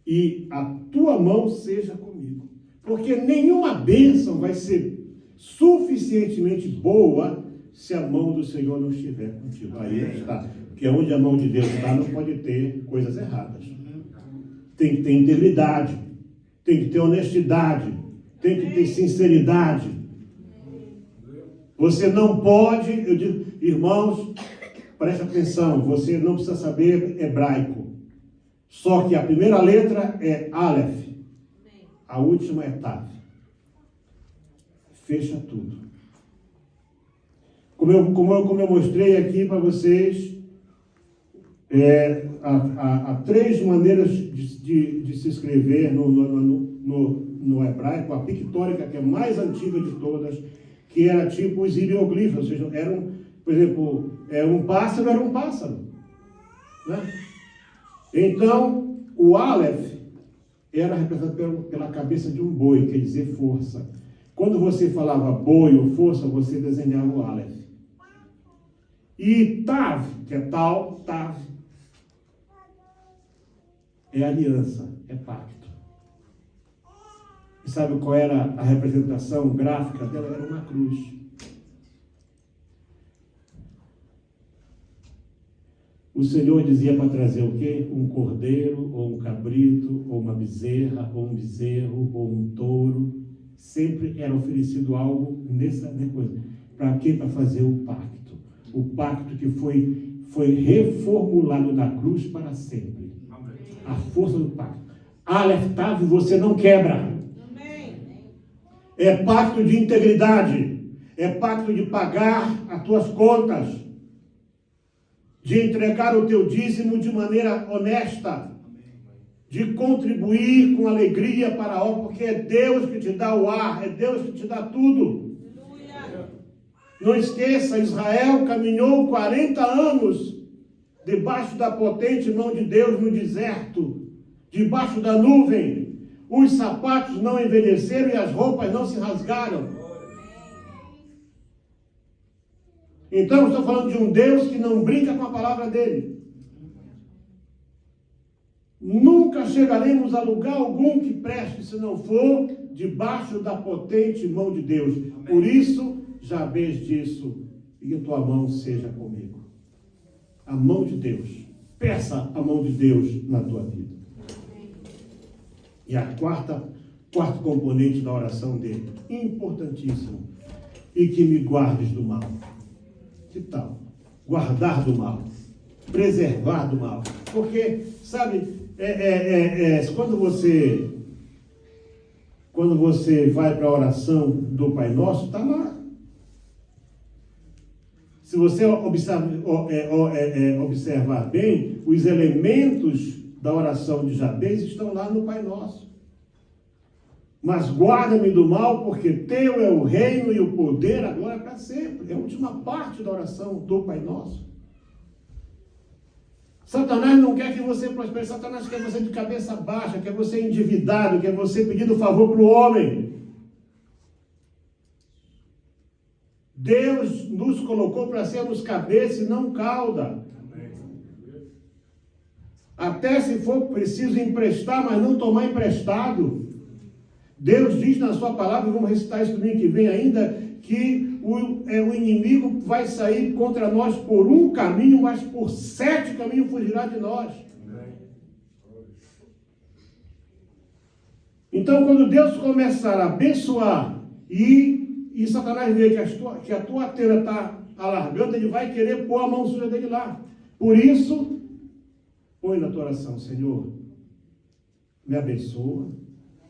e a tua mão seja comigo. Porque nenhuma bênção vai ser suficientemente boa se a mão do Senhor não estiver contigo. Aí está. Porque onde a mão de Deus está, não pode ter coisas erradas. Tem que ter integridade, tem que ter honestidade, tem que ter sinceridade. Você não pode, eu digo, irmãos, preste atenção, você não precisa saber hebraico. Só que a primeira letra é Aleph, a última é Tav. Fecha tudo. Como eu mostrei aqui para vocês, há 3 maneiras de se escrever no hebraico. A pictórica, que é a mais antiga de todas, que era tipo os hieroglifos, ou seja, por exemplo, um pássaro era um pássaro. Né? Então, o Aleph era representado pela cabeça de um boi, quer dizer força. Quando você falava boi ou força, você desenhava o Aleph. E Tav, que é tal, Tav, é aliança, é pacto. E sabe qual era a representação gráfica dela? Era uma cruz. O Senhor dizia para trazer o quê? Um cordeiro, ou um cabrito, ou uma bezerra, ou um bezerro, ou um touro. Sempre era oferecido algo nessa coisa. Para quê? Para fazer o pacto. O pacto que foi reformulado na cruz para sempre. A força do pacto. Aleph Tav, você não quebra. É pacto de integridade. É pacto de pagar as tuas contas. de entregar o teu dízimo de maneira honesta, de contribuir com alegria para a obra, porque é Deus que te dá o ar, é Deus que te dá tudo. Aleluia. Não esqueça, Israel caminhou 40 anos debaixo da potente mão de Deus no deserto, debaixo da nuvem. Os sapatos não envelheceram e as roupas não se rasgaram. Então, estou falando de um Deus que não brinca com a palavra dele. Nunca chegaremos a lugar algum que preste se não for debaixo da potente mão de Deus. Amém. Por isso, Jabez disse, e a tua mão seja comigo. A mão de Deus. Peça a mão de Deus na tua vida. E a quarto componente da oração dele, importantíssimo, e que me guardes do mal. Que tal? Guardar do mal, preservar do mal. Porque, sabe, quando você vai para a oração do Pai Nosso, está lá. Se você observar bem, os elementos da oração de Jabez estão lá no Pai Nosso. Mas guarda-me do mal, porque teu é o reino e o poder, a glória para sempre. É a última parte da oração do Pai Nosso. Satanás não quer que você prospere. Satanás quer você de cabeça baixa, quer você endividado, quer você pedindo favor para o homem. Deus nos colocou para sermos cabeça e não cauda. Até se for preciso emprestar, mas não tomar emprestado. Deus diz na sua palavra, vamos recitar isso domingo que vem ainda, que o inimigo vai sair contra nós por um caminho, mas por 7 caminhos fugirá de nós. Então, quando Deus começar a abençoar e Satanás vê que a tua tenda está alargando, ele vai querer pôr a mão suja dele lá. Por isso, põe na tua oração, Senhor, me abençoa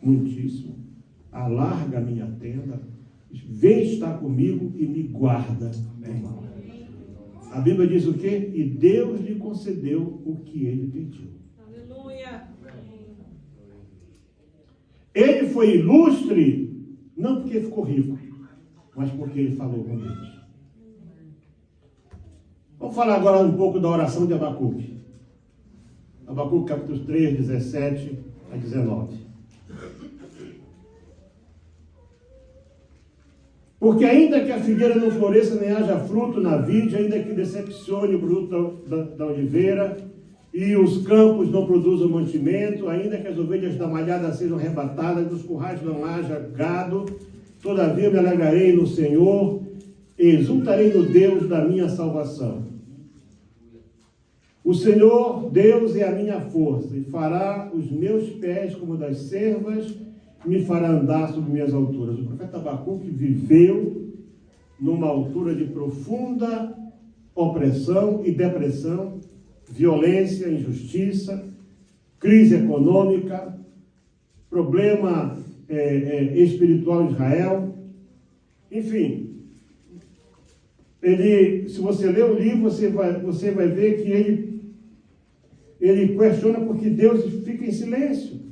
muitíssimo, alarga a minha tenda, vem estar comigo e me guarda do mal. A Bíblia diz o quê? E Deus lhe concedeu o que ele pediu. Aleluia. Ele foi ilustre, não porque ficou rico, mas porque ele falou com Deus. Vamos falar agora um pouco da oração de Abacuque. Abacuque capítulo 3, 17 a 19. Porque ainda que a figueira não floresça, nem haja fruto na vide, ainda que decepcione o produto da oliveira, e os campos não produzam mantimento, ainda que as ovelhas da malhada sejam arrebatadas, dos currais não haja gado, todavia me alegrarei no Senhor, e exultarei no Deus da minha salvação. O Senhor, Deus, é a minha força, e fará os meus pés como das servas, me fará andar sobre minhas alturas. O profeta Abacuque viveu numa altura de profunda opressão e depressão, violência, injustiça, crise econômica, problema espiritual em Israel. Enfim, se você ler o livro, você vai ver que ele questiona porque Deus fica em silêncio.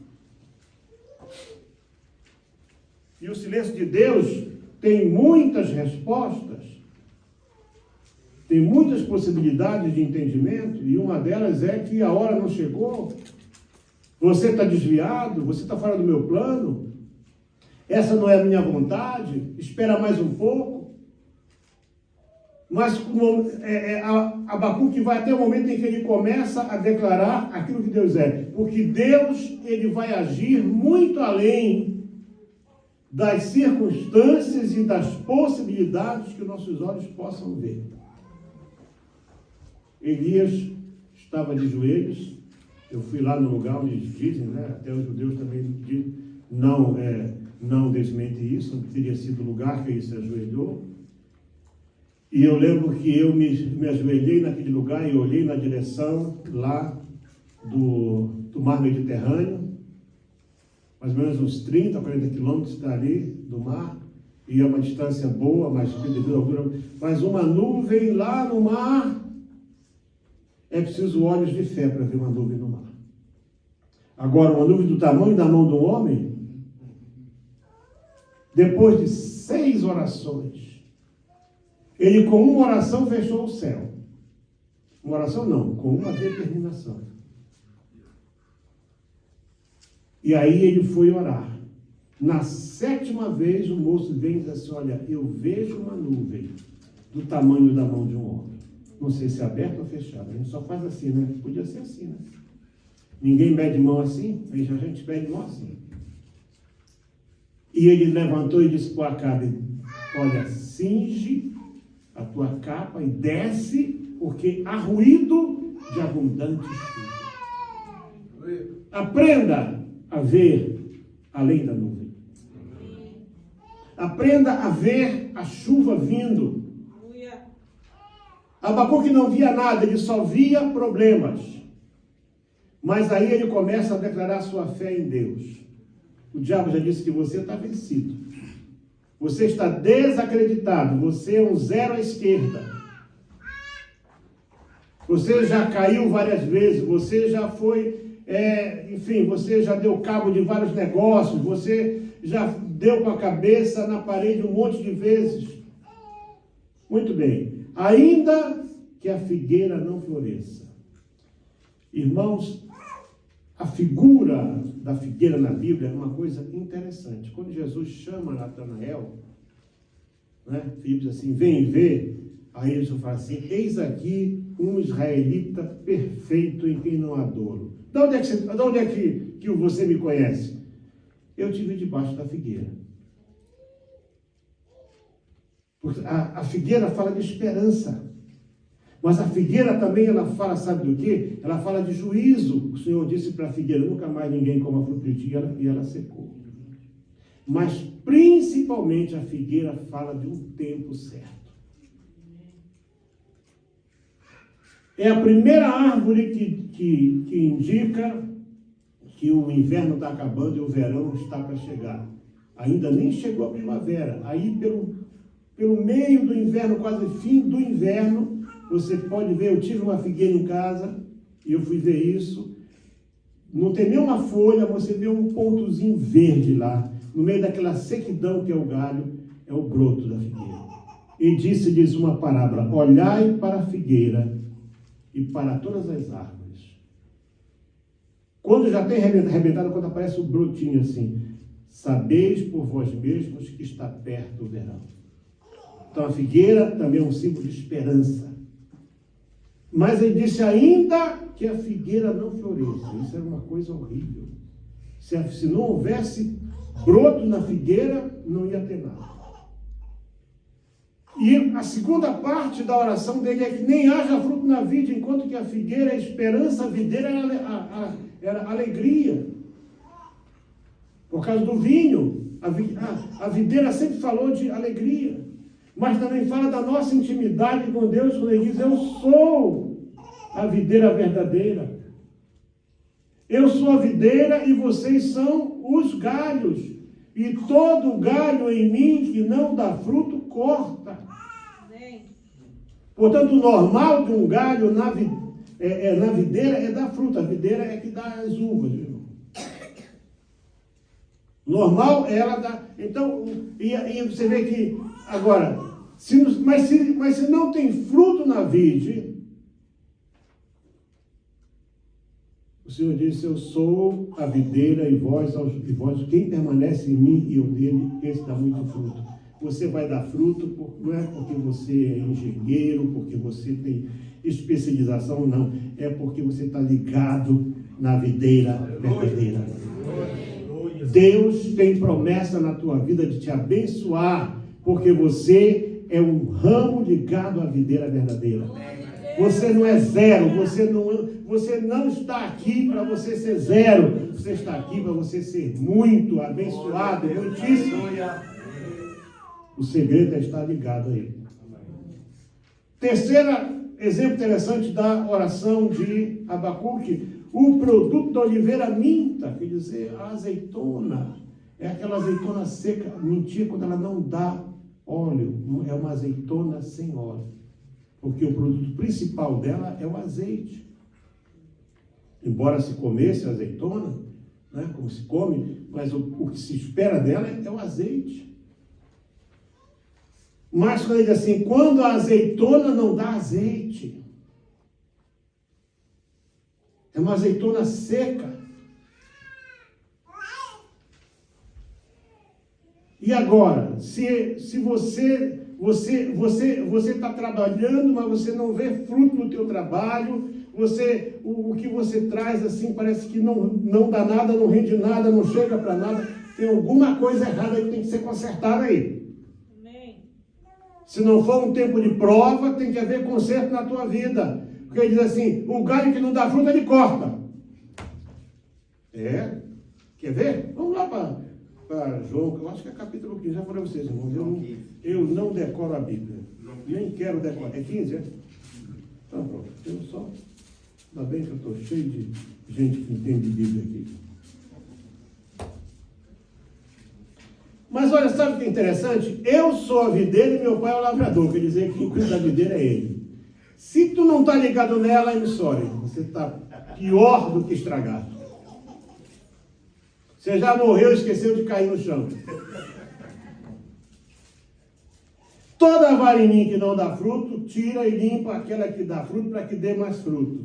E o silêncio de Deus tem muitas respostas, tem muitas possibilidades de entendimento, e uma delas é que a hora não chegou, você está desviado, você está fora do meu plano, essa não é a minha vontade, espera mais um pouco. Mas Abacuque vai até o momento em que ele começa a declarar aquilo que Deus é, porque Deus ele vai agir muito além das circunstâncias e das possibilidades que nossos olhos possam ver. Elias estava de joelhos, eu fui lá no lugar onde eles dizem, né? Até os judeus também não desmentem isso, não teria sido o lugar que ele se ajoelhou. E eu lembro que eu me ajoelhei naquele lugar e olhei na direção lá do mar Mediterrâneo, mais ou menos uns 30, 40 quilômetros dali do mar, e é uma distância boa, mas uma nuvem lá no mar, é preciso olhos de fé para ver uma nuvem no mar. Agora, uma nuvem do tamanho da mão de um homem, depois de 6 orações, ele com uma oração fechou o céu. Uma oração não, com uma determinação. E aí ele foi orar. Na 7ª vez o moço vem e diz assim, olha, eu vejo uma nuvem do tamanho da mão de um homem. Não sei se é aberta ou fechada. A gente só faz assim, né? Podia ser assim, né? Ninguém mede mão assim, a gente mede mão assim. E ele levantou e disse para o Acabe, olha, cinge a tua capa e desce, porque há ruído de abundante chuva. Aprenda a ver além da nuvem. Aprenda a ver a chuva vindo. Abacuque não via nada, ele só via problemas. Mas aí ele começa a declarar sua fé em Deus. O diabo já disse que você está vencido. Você está desacreditado. Você é um zero à esquerda. Você já caiu várias vezes. Você já foi, enfim, você já deu cabo de vários negócios. Você já deu com a cabeça na parede um monte de vezes. Muito bem. Ainda que a figueira não floresça. Irmãos, a figura da figueira na Bíblia é uma coisa interessante. Quando Jesus chama Natanael, né, Filipe diz assim, vem ver, aí ele fala assim, eis aqui um israelita perfeito em quem não há dolo. De onde é que você me conhece? Eu te vi debaixo da figueira. Porque a figueira fala de esperança. Mas a figueira também, ela fala, sabe do quê? Ela fala de juízo. O Senhor disse para a figueira, nunca mais ninguém coma fruto de ti, e ela secou. Mas, principalmente, a figueira fala de um tempo certo. É a primeira árvore que indica que o inverno está acabando e o verão está para chegar. Ainda nem chegou a primavera. Aí, pelo meio do inverno, quase fim do inverno, você pode ver, eu tive uma figueira em casa, e eu fui ver isso, não tem nenhuma folha, você vê um pontozinho verde lá, no meio daquela sequidão que é o galho, é o broto da figueira. E disse-lhes uma parábola, olhai para a figueira e para todas as árvores. Quando já tem arrebentado, quando aparece o brotinho assim, sabeis por vós mesmos que está perto o verão. Então a figueira também é um símbolo de esperança. Mas ele disse ainda que a figueira não floresça. Isso era uma coisa horrível. Se não houvesse broto na figueira, não ia ter nada. E a segunda parte da oração dele é que nem haja fruto na vide, enquanto que a figueira é esperança, a videira era alegria. Por causa do vinho, a videira sempre falou de alegria. Mas também fala da nossa intimidade com Deus, quando ele diz, eu sou a videira verdadeira. Eu sou a videira e vocês são os galhos. E todo galho em mim que não dá fruto, corta. Portanto, o normal de um galho na videira é dar fruto. A videira é que dá as uvas. Viu? Normal é ela dar... Então, e você vê que... Agora, mas se não tem fruto na vide, o Senhor disse, eu sou a videira e vós, quem permanece em mim e eu nele, esse dá muito fruto. Você vai dar fruto, não é porque você é engenheiro, porque você tem especialização, não. É porque você está ligado na videira verdadeira. Deus tem promessa na tua vida de te abençoar, porque você é um ramo ligado à videira verdadeira. Você não é zero, você não está aqui para você ser zero, você está aqui para você ser muito abençoado, muitíssimo. O segredo é estar ligado a Ele. Terceiro exemplo interessante da oração de Abacuque, o produto da oliveira minta, quer dizer, a azeitona. É aquela azeitona seca, mentira, quando ela não dá óleo, é uma azeitona sem óleo. Porque o produto principal dela é o azeite. Embora se comesse azeitona, né, como se come, mas o que se espera dela é o azeite. Mas quando ele diz assim, quando a azeitona não dá azeite, é uma azeitona seca. E agora, se você está trabalhando, mas você não vê fruto no teu trabalho, o que você traz assim parece que não dá nada, não rende nada, não chega para nada, tem alguma coisa errada aí que tem que ser consertada aí. Amém. Se não for um tempo de prova, tem que haver conserto na tua vida. Porque ele diz assim, o galho que não dá fruta, ele corta. Quer ver? Vamos lá para João, eu acho que é capítulo 15, já falei para vocês, irmãos, eu não decoro a Bíblia, nem quero decorar. É 15, é? Então pronto, eu só, ainda bem que eu estou cheio de gente que entende Bíblia aqui. Mas olha, sabe o que é interessante? Eu sou a videira e meu pai é o lavrador, quer dizer que quem cuida da videira é ele. Se tu não está ligado nela, I'm sorry, você está pior do que estragado. Você já morreu e esqueceu de cair no chão. Toda varinha que não dá fruto, tira e limpa aquela que dá fruto para que dê mais fruto.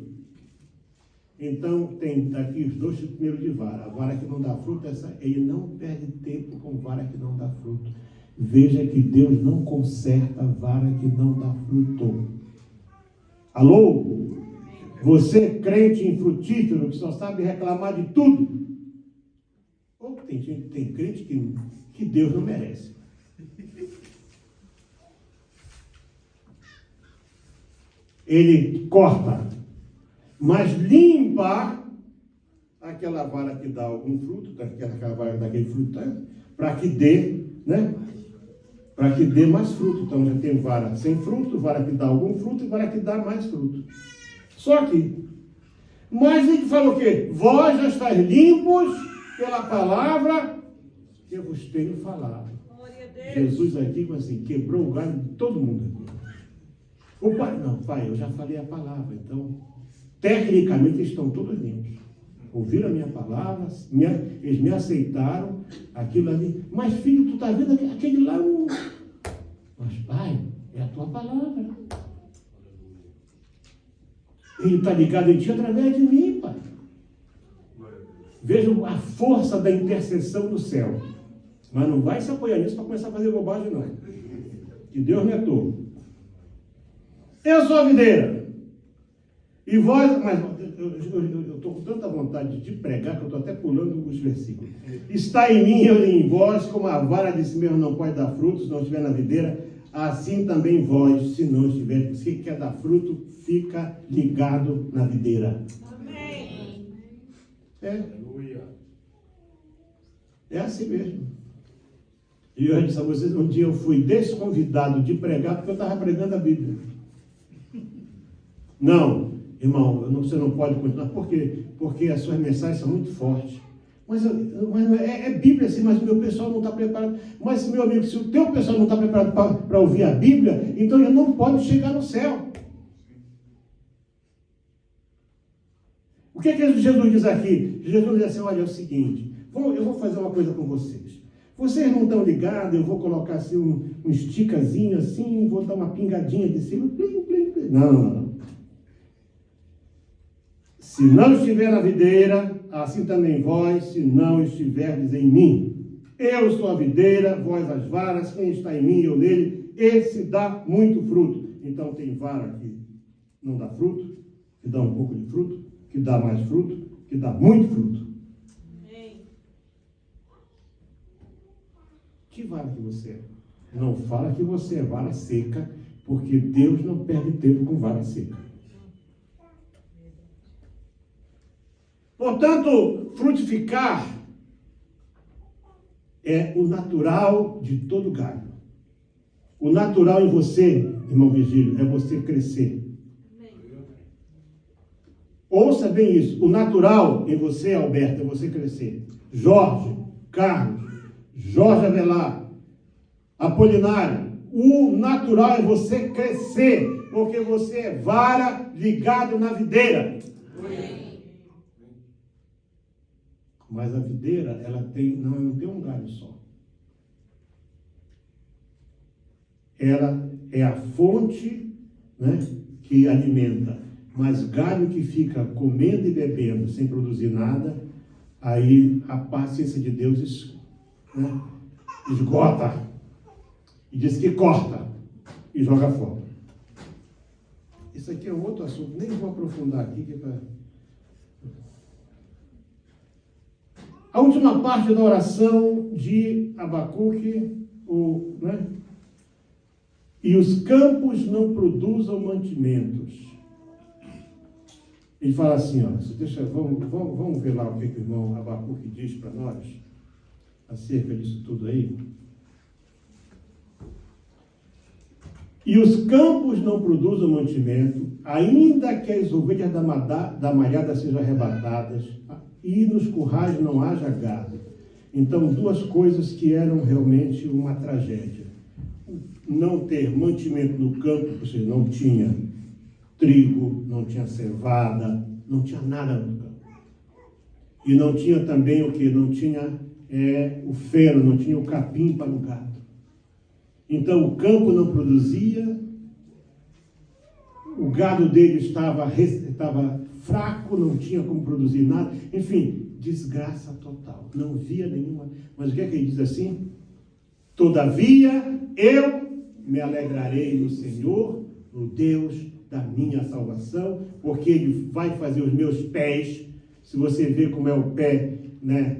Então, tem aqui os dois primeiros de vara. A vara que não dá fruto, ele não perde tempo com vara que não dá fruto. Veja que Deus não conserta a vara que não dá fruto. Alô? Você, crente infrutífero, que só sabe reclamar de tudo. Ou tem crente que Deus não merece. Ele corta, mas limpa aquela vara que dá algum fruto, aquela vara daquele fruto, para que dê, né? Para que dê mais fruto. Então já tem vara sem fruto, vara que dá algum fruto e vara que dá mais fruto. Só que, mas ele falou o quê? Vós já estáis limpos pela palavra que eu vos tenho falado. Glória a Deus. Jesus aqui, assim, quebrou o galho de todo mundo aqui. O pai, não, pai, eu já falei a palavra, então, tecnicamente eles estão todos limpos. Ouviram a minha palavra, eles me aceitaram, aquilo ali. Mas filho, tu está vendo aquele lá? Mas pai, é a tua palavra. Ele está ligado em ti através de mim, pai. Vejam a força da intercessão do céu. Mas não vai se apoiar nisso para começar a fazer bobagem, não. Que Deus me atua. Eu sou a videira. E vós, mas eu estou com tanta vontade de pregar que eu estou até pulando os versículos. Está em mim, eu em vós, como a vara de si mesmo não pode dar frutos, se não estiver na videira, assim também vós, se não estiver. Se quer dar fruto, fica ligado na videira. Amém. É assim mesmo. E eu disse a vocês, um dia eu fui desconvidado de pregar porque eu estava pregando a Bíblia. Não, irmão, você não pode continuar. Por quê? Porque as suas mensagens são muito fortes. Mas é Bíblia assim, mas o meu pessoal não está preparado. Mas, meu amigo, se o teu pessoal não está preparado para ouvir a Bíblia, então ele não pode chegar no céu. O que Jesus diz aqui? Jesus diz assim, olha, é o seguinte, eu vou fazer uma coisa com vocês. Vocês não estão ligados, eu vou colocar assim um esticazinho assim, vou dar uma pingadinha de cima. Plim, plim, plim. Não. Se não estiver na videira, assim também vós, se não estiverdes em mim. Eu sou a videira, vós as varas, quem está em mim, eu nele, esse dá muito fruto. Então tem vara que não dá fruto, que dá um pouco de fruto, que dá mais fruto, que dá muito fruto. Amém. Que vara que você é? Não fala que você é vara seca, porque Deus não perde tempo com vara seca. Portanto, frutificar é o natural de todo galho. O natural em você, irmão Virgílio, é você crescer. Ouça bem isso. O natural em você, Alberto, é você crescer. Jorge, Carlos, Jorge Avelar, Apolinário. O natural é você crescer. Porque você é vara ligado na videira. Mas a videira, ela não tem um galho só. Ela é a fonte, né, que alimenta. Mas galho que fica comendo e bebendo sem produzir nada, aí a paciência de Deus, né, esgota. E diz que corta e joga fora. Isso aqui é um outro assunto, nem vou aprofundar aqui. Que é pra... A última parte da oração de Abacuque, né? E os campos não produzam mantimentos. Ele fala assim, ó, vamos ver lá o que o irmão Abacuque diz para nós acerca disso tudo aí. E os campos não produzam mantimento, ainda que as ovelhas da malhada sejam arrebatadas, e nos currais não haja gado. Então, duas coisas que eram realmente uma tragédia. Não ter mantimento no campo, ou seja, não tinha trigo, não tinha cevada, não tinha nada no campo. E não tinha também o que? Não tinha o feno, não tinha o capim para o gado. Então o campo não produzia, o gado dele estava fraco, não tinha como produzir nada, enfim, desgraça total, não via nenhuma. Mas o que é que ele diz assim? Todavia eu me alegrarei no Senhor, no Deus da minha salvação, porque Ele vai fazer os meus pés. Se você vê como é o pé, né,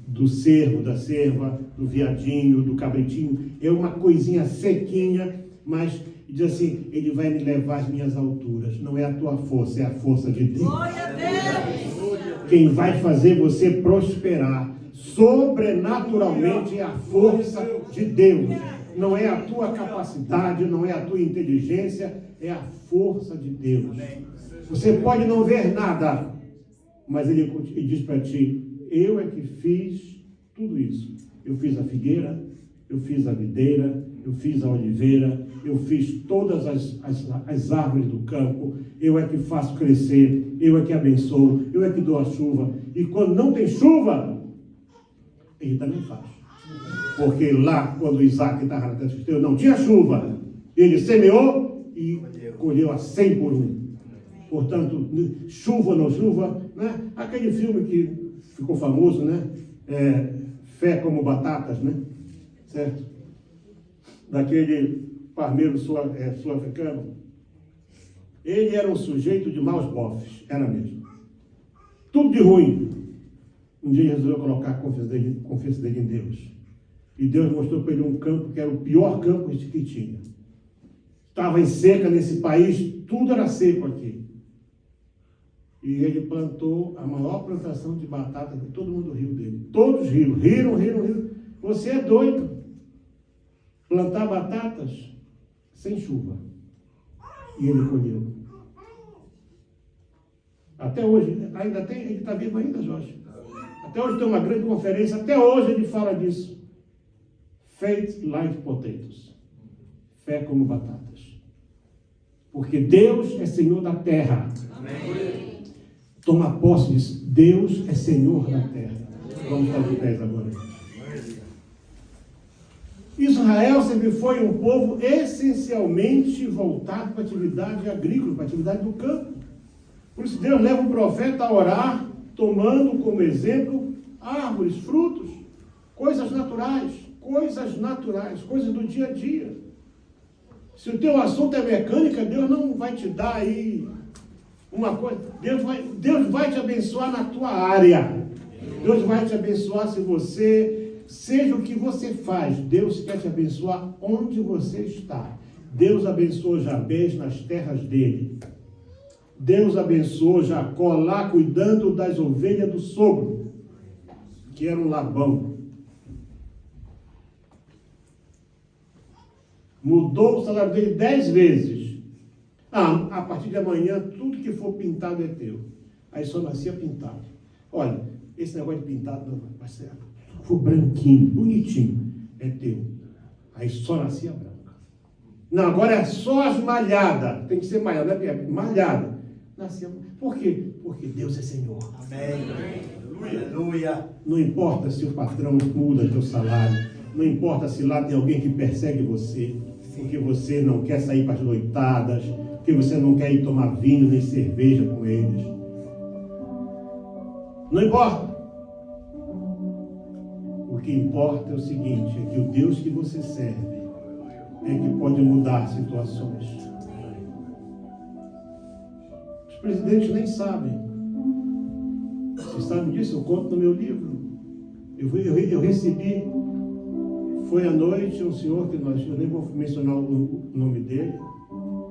do cervo, da cerva, do viadinho, do cabritinho, é uma coisinha sequinha, mas diz assim, Ele vai me levar às minhas alturas. Não é a tua força, é a força de Deus. Glória a Deus. Quem vai fazer você prosperar sobrenaturalmente é a força de Deus. Não é a tua capacidade, não é a tua inteligência, é a força de Deus. Você pode não ver nada, mas Ele diz para ti, eu é que fiz tudo isso. Eu fiz a figueira, eu fiz a videira, eu fiz a oliveira, eu fiz todas as árvores do campo, eu é que faço crescer, eu é que abençoo, eu é que dou a chuva. E quando não tem chuva, Ele também faz. Porque lá, quando Isaac estava na terra dos filisteus, não tinha chuva. Ele semeou e colheu a 100 por 1. Portanto, chuva ou não chuva, né? Aquele filme que ficou famoso, né? Fé como batatas, né? Certo? Daquele parmeiro sul-africano. Ele era um sujeito de maus bofes, era mesmo. Tudo de ruim. Um dia ele resolveu colocar a confiança dele em Deus. E Deus mostrou para ele um campo que era o pior campo que tinha. Estava em seca nesse país, tudo era seco aqui. E ele plantou a maior plantação de batata que todo mundo riu dele. Todos riram. Você é doido. Plantar batatas sem chuva. E ele colheu. Até hoje, ainda tem, ele está vivo ainda, Jorge. Até hoje tem uma grande conferência, até hoje ele fala disso. Faith like potatoes. Fé como batatas. Porque Deus é Senhor da terra. Amém. Toma posse disso. Deus é Senhor da terra. Vamos estar de pés agora. Israel sempre foi um povo essencialmente voltado para a atividade agrícola, para a atividade do campo. Por isso Deus leva o profeta a orar, tomando como exemplo árvores, frutos, coisas naturais, coisas do dia a dia. Se o teu assunto é mecânica, Deus não vai te dar aí uma coisa. Deus vai te abençoar na tua área. Deus vai te abençoar se você, seja o que você faz, Deus quer te abençoar onde você está. Deus abençoou Jabez nas terras dele. Deus abençoou Jacó lá cuidando das ovelhas do sogro, que era um Labão. Mudou o salário dele 10 vezes. A partir de amanhã, tudo que for pintado é teu. Aí só nascia pintado. Olha, esse negócio de pintado não vai ser. For branquinho, bonitinho, é teu. Aí só nascia branca. Não, agora é só as malhadas. Tem que ser malhada, não é malhada. Por quê? Porque Deus é Senhor. Amém. Aleluia. Não importa se o patrão muda teu salário. Não importa se lá tem alguém que persegue você. Porque você não quer sair para as noitadas. Porque você não quer ir tomar vinho nem cerveja com eles. Não importa. O que importa é o seguinte, é que o Deus que você serve é que pode mudar situações. Os presidentes nem sabem. Vocês sabem disso? Eu conto no meu livro. Eu recebi, foi à noite, um senhor que eu nem vou mencionar o nome dele,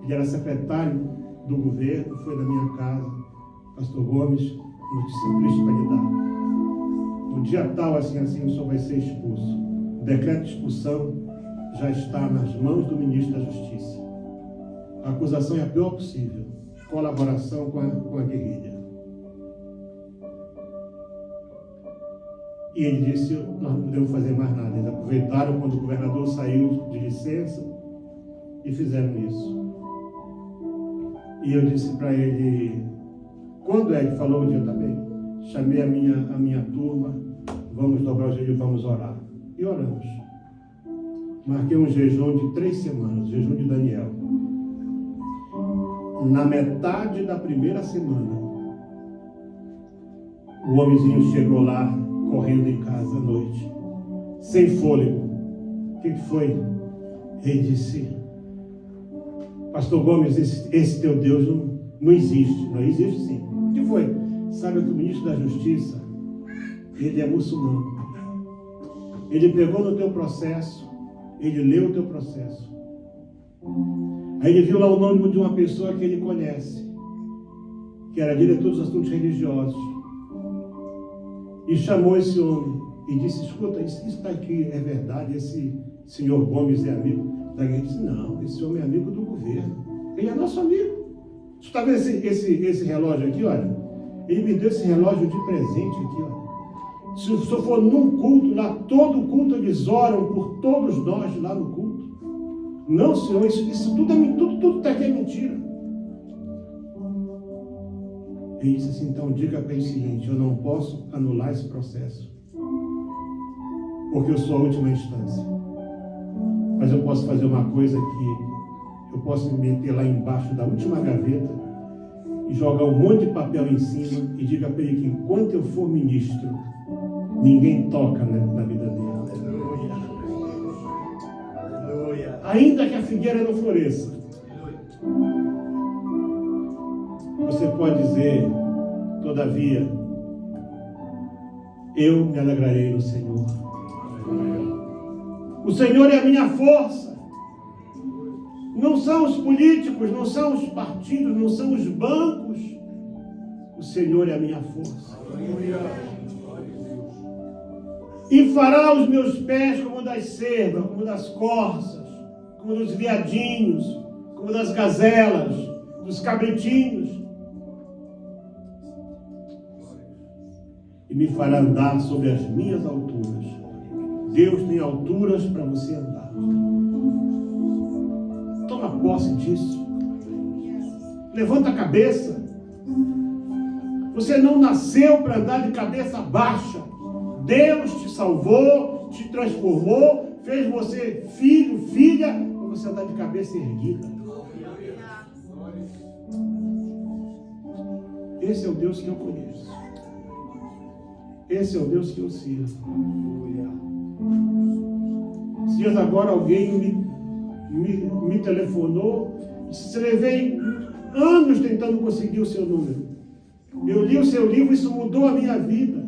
ele era secretário do governo, foi na minha casa, pastor Gomes, notícia triste para lhe dar. No dia tal, assim, o senhor vai ser expulso. O decreto de expulsão já está nas mãos do ministro da Justiça. A acusação é a pior possível. Colaboração com a guerrilha. E ele disse, nós não podemos fazer mais nada. Eles aproveitaram quando o governador saiu de licença e fizeram isso. E eu disse para ele, quando ele falou, eu também, chamei a minha turma, vamos dobrar o joelho e vamos orar. E oramos. Marquei um jejum de 3 semanas, jejum de Daniel. Na metade da primeira semana, o homenzinho chegou lá, correndo em casa à noite, sem fôlego. O que foi? Ele disse, pastor Gomes, esse teu Deus não existe. Não existe sim. O que foi? Sabe que o ministro da Justiça, ele é muçulmano. Ele pegou no teu processo, ele leu o teu processo. Aí ele viu lá o nome de uma pessoa que ele conhece, que era diretor dos assuntos religiosos. E chamou esse homem e disse, escuta, isso está aqui, é verdade, esse senhor Gomes é amigo? Daí ele disse, não, esse homem é amigo do governo. Ele é nosso amigo. Você está vendo esse relógio aqui, olha? Ele me deu esse relógio de presente aqui, olha. Se o senhor for num culto, lá todo culto eles oram por todos nós lá no culto. Não, senhor, isso tudo está aqui é mentira. Ele disse assim, então diga para ele o seguinte, eu não posso anular esse processo, porque eu sou a última instância. Mas eu posso fazer uma coisa que eu posso me meter lá embaixo da última gaveta e jogar um monte de papel em cima e diga para ele que enquanto eu for ministro, ninguém toca na vida dele. Aleluia. Aleluia. Ainda que a figueira não floresça, você pode dizer, todavia, eu me alegrarei no Senhor. O Senhor é a minha força. Não são os políticos, não são os partidos, não são os bancos. O Senhor é a minha força. E fará os meus pés como das cervas, como das corças, como dos veadinhos, como das gazelas, dos cabritinhos. E me fará andar sobre as minhas alturas. Deus tem alturas para você andar. Toma posse disso. Levanta a cabeça. Você não nasceu para andar de cabeça baixa. Deus te salvou, te transformou, fez você filho, filha, para você andar de cabeça erguida. Esse é o Deus que eu conheço. Esse é o Deus que eu sirvo. Se agora alguém me telefonou, se levei anos tentando conseguir o seu número. Eu li o seu livro, isso mudou a minha vida.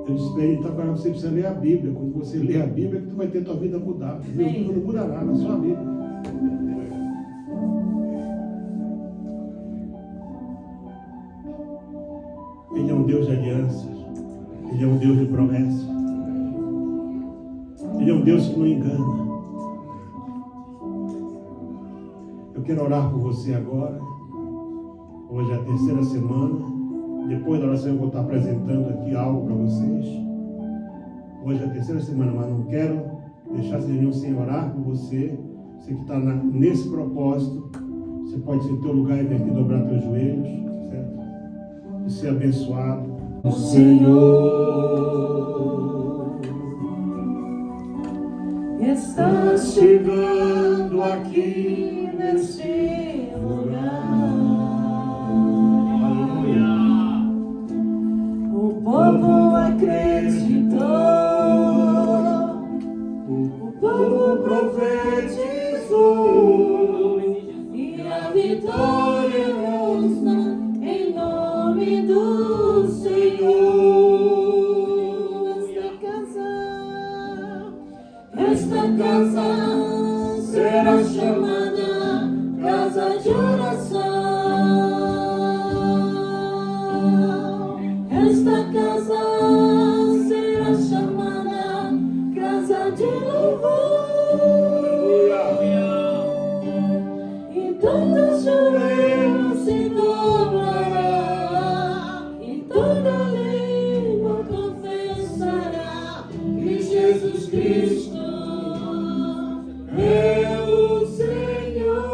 Eu disse para ele, então agora você precisa ler a Bíblia. Quando você lê a Bíblia, tu vai ter tua vida mudar. Deus não muda nada, só a Bíblia. Ele é um Deus de alianças. Ele é um Deus de promessas. Ele é um Deus que não engana. Eu quero orar por você agora. Hoje é a 3ª semana. Depois da oração eu vou estar apresentando aqui algo para vocês. Hoje é a 3ª semana, mas não quero deixar essa reunião sem orar por você. Você que está nesse propósito, você pode ser em teu lugar e vir aqui dobrar teus joelhos, certo? E ser abençoado. O Senhor está chegando aqui neste lugar. O povo acreditou, o povo profetizou, e a vitória está em nome do Senhor. Esta casa será chamada casa de oração. Esta casa será chamada casa de louvor. E todo joelho se dobrará, e toda língua confessará que Jesus Cristo é o Senhor.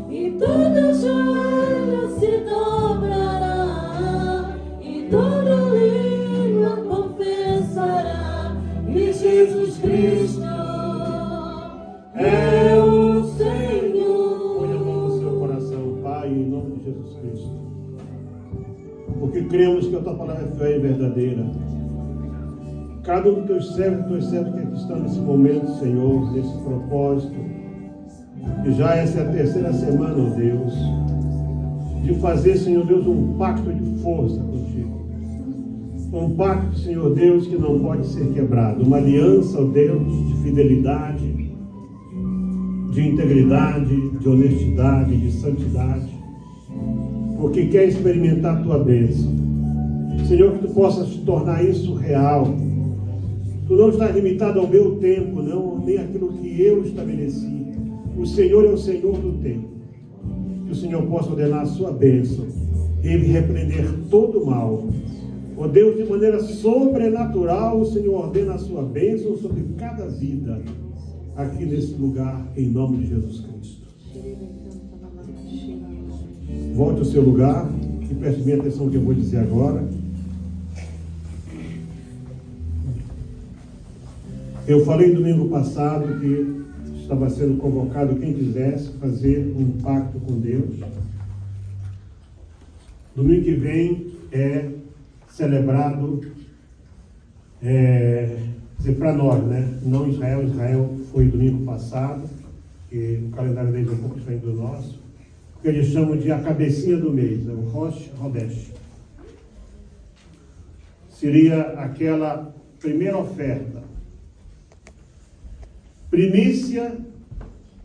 E todo joelho se dobrará, e toda língua confessará que Jesus Cristo é o Senhor. Põe a mão no seu coração, Pai, em nome de Jesus Cristo. Porque cremos que a tua palavra é fé e verdadeira. Cada um dos teus servos que aqui estão nesse momento, Senhor, nesse propósito, e já essa é a terceira semana, ó Deus, de fazer, Senhor Deus, um pacto de força contigo. Um pacto, Senhor Deus, que não pode ser quebrado. Uma aliança, ó Deus, de fidelidade, de integridade, de honestidade, de santidade. Porque quer experimentar a tua bênção. Senhor, que tu possas tornar isso real. Tu não estás limitado ao meu tempo, não, nem aquilo que eu estabeleci. O Senhor é o Senhor do tempo. Que o Senhor possa ordenar a sua bênção e repreender todo o mal. Ó Deus, de maneira sobrenatural, o Senhor ordena a sua bênção sobre cada vida aqui nesse lugar, em nome de Jesus Cristo. Volte ao seu lugar e preste bem atenção no que eu vou dizer agora. Eu falei domingo passado que estava sendo convocado quem quisesse fazer um pacto com Deus. Domingo que vem é celebrado para nós, né? Não Israel. Israel foi domingo passado, que o calendário deles é um pouco diferente do nosso, que eles chamam de a cabecinha do mês, o Rosh Hodesh. Seria aquela primeira oferta. Primícia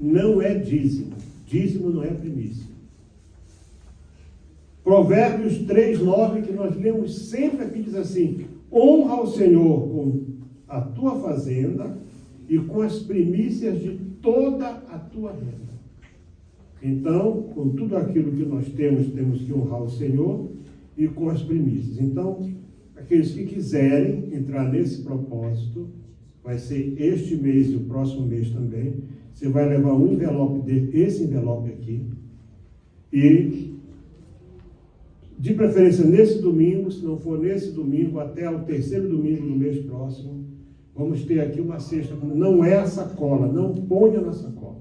não é dízimo. Dízimo não é primícia. Provérbios 3:9, que nós lemos sempre aqui, diz assim: honra ao Senhor com a tua fazenda e com as primícias de toda a tua renda. Então, com tudo aquilo que nós temos que honrar o Senhor e com as primícias. Então, aqueles que quiserem entrar nesse propósito, vai ser este mês e o próximo mês também. Você vai levar um envelope esse envelope aqui. E, de preferência, nesse domingo, se não for nesse domingo, até o terceiro domingo do mês próximo, vamos ter aqui uma cesta. Não é a sacola, não ponha na sacola.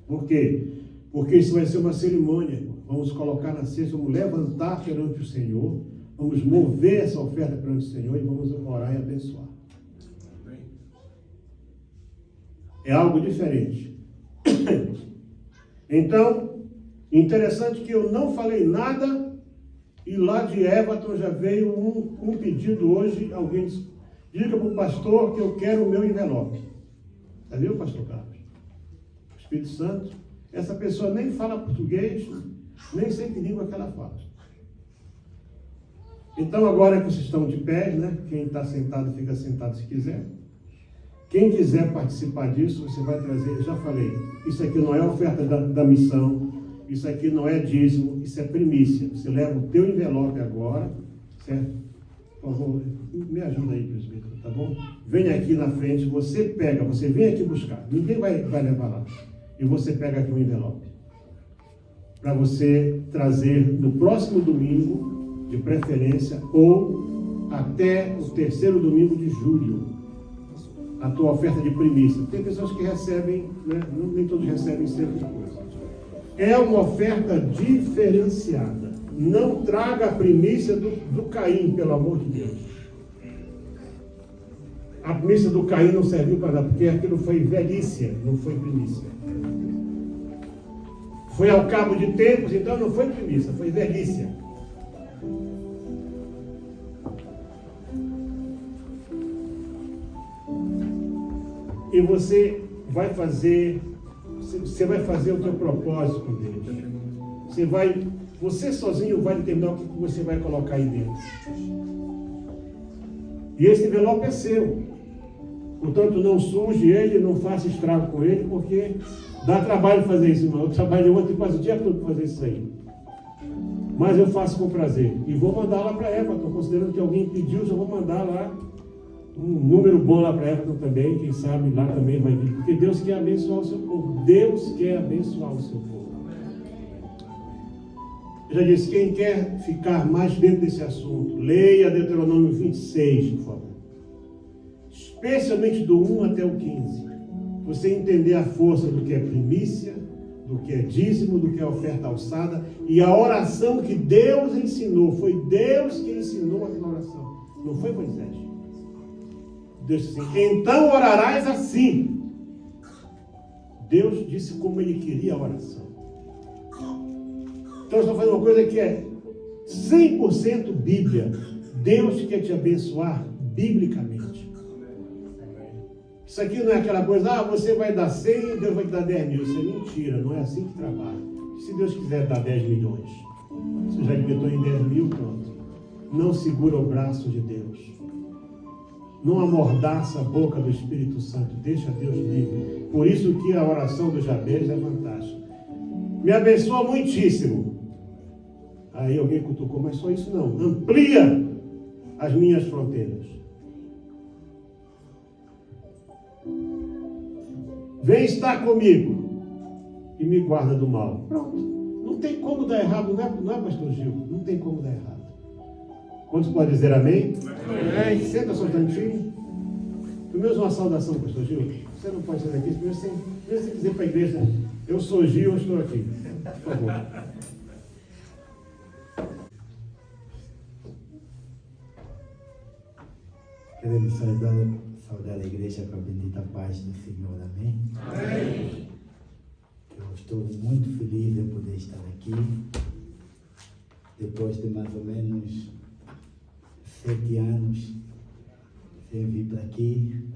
Por quê? Porque isso vai ser uma cerimônia. Vamos colocar na cesta, vamos levantar perante o Senhor, vamos mover essa oferta perante o Senhor e vamos orar e abençoar. É algo diferente. Então, interessante que eu não falei nada e lá de Everton já veio um pedido hoje. Alguém disse: diga para o pastor que eu quero o meu envelope. Está vendo, pastor Carlos? O Espírito Santo. Essa pessoa nem fala português, nem sei que língua que ela fala. Então, agora que vocês estão de pé, né? Quem está sentado, fica sentado se quiser. Quem quiser participar disso, você vai trazer, já falei, isso aqui não é oferta da missão, isso aqui não é dízimo, isso é primícia. Você leva o teu envelope agora, certo? Por favor, me ajuda aí, presbítero, tá bom? Venha aqui na frente, você vem aqui buscar. Ninguém vai levar lá. E você pega aqui um envelope. Para você trazer no próximo domingo, de preferência, ou até o 3º domingo de julho, a tua oferta de primícia. Tem pessoas que recebem, né? Nem todos recebem sempre coisa. É uma oferta diferenciada. Não traga a primícia do Caim, pelo amor de Deus. A primícia do Caim não serviu para nada, porque aquilo foi velhice, não foi primícia. Foi ao cabo de tempos, então não foi primícia, foi velhice. E você vai fazer o teu propósito com Deus. Você sozinho vai determinar o que você vai colocar aí dentro. E esse envelope é seu. Portanto, não suje ele, não faça estrago com ele, porque dá trabalho fazer isso, irmão. Eu trabalho ontem e passo o dia todo para fazer isso aí. Mas eu faço com prazer. E vou mandar lá para Everton. Estou considerando que alguém pediu, eu vou mandar lá um número bom lá para Everton também. Quem sabe lá também vai vir. Porque Deus quer abençoar o seu povo. Deus quer abençoar o seu povo. Eu já disse, quem quer ficar mais dentro desse assunto, leia Deuteronômio 26, por favor. Especialmente do 1 até o 15. Você entender a força do que é primícia, do que é dízimo, do que é oferta alçada, e a oração que Deus ensinou. Foi Deus que ensinou aquela oração. Não foi Moisés. Deus disse assim, então orarás assim. Deus disse como ele queria a oração. Então, eu estou fazendo uma coisa que é 100% Bíblia. Deus quer te abençoar biblicamente. Isso aqui não é aquela coisa, você vai dar 100 e Deus vai te dar 10 mil. Isso é mentira, não é assim que trabalha. Se Deus quiser dar 10 milhões, você já inventou em 10 mil, pronto. Não segura o braço de Deus. Não amordaça a boca do Espírito Santo. Deixa Deus livre. Por isso que a oração do Jabez é fantástica. Me abençoa muitíssimo. Aí alguém cutucou, mas só isso não. Amplia as minhas fronteiras. Vem estar comigo e me guarda do mal. Pronto. Não tem como dar errado, não é pastor Gil? Não tem como dar errado. Quantos podem dizer amém? Amém. Senta só um tantinho. Primeiro uma saudação, pastor Gil. Você não pode sair daqui. Primeiro você dizer para a igreja, eu sou Gil, eu estou aqui. Por favor. Queremos saudar a igreja com a bendita paz do Senhor, amém? Amém. Eu estou muito feliz de poder estar aqui, depois de mais ou menos 7 anos sem vir para aqui,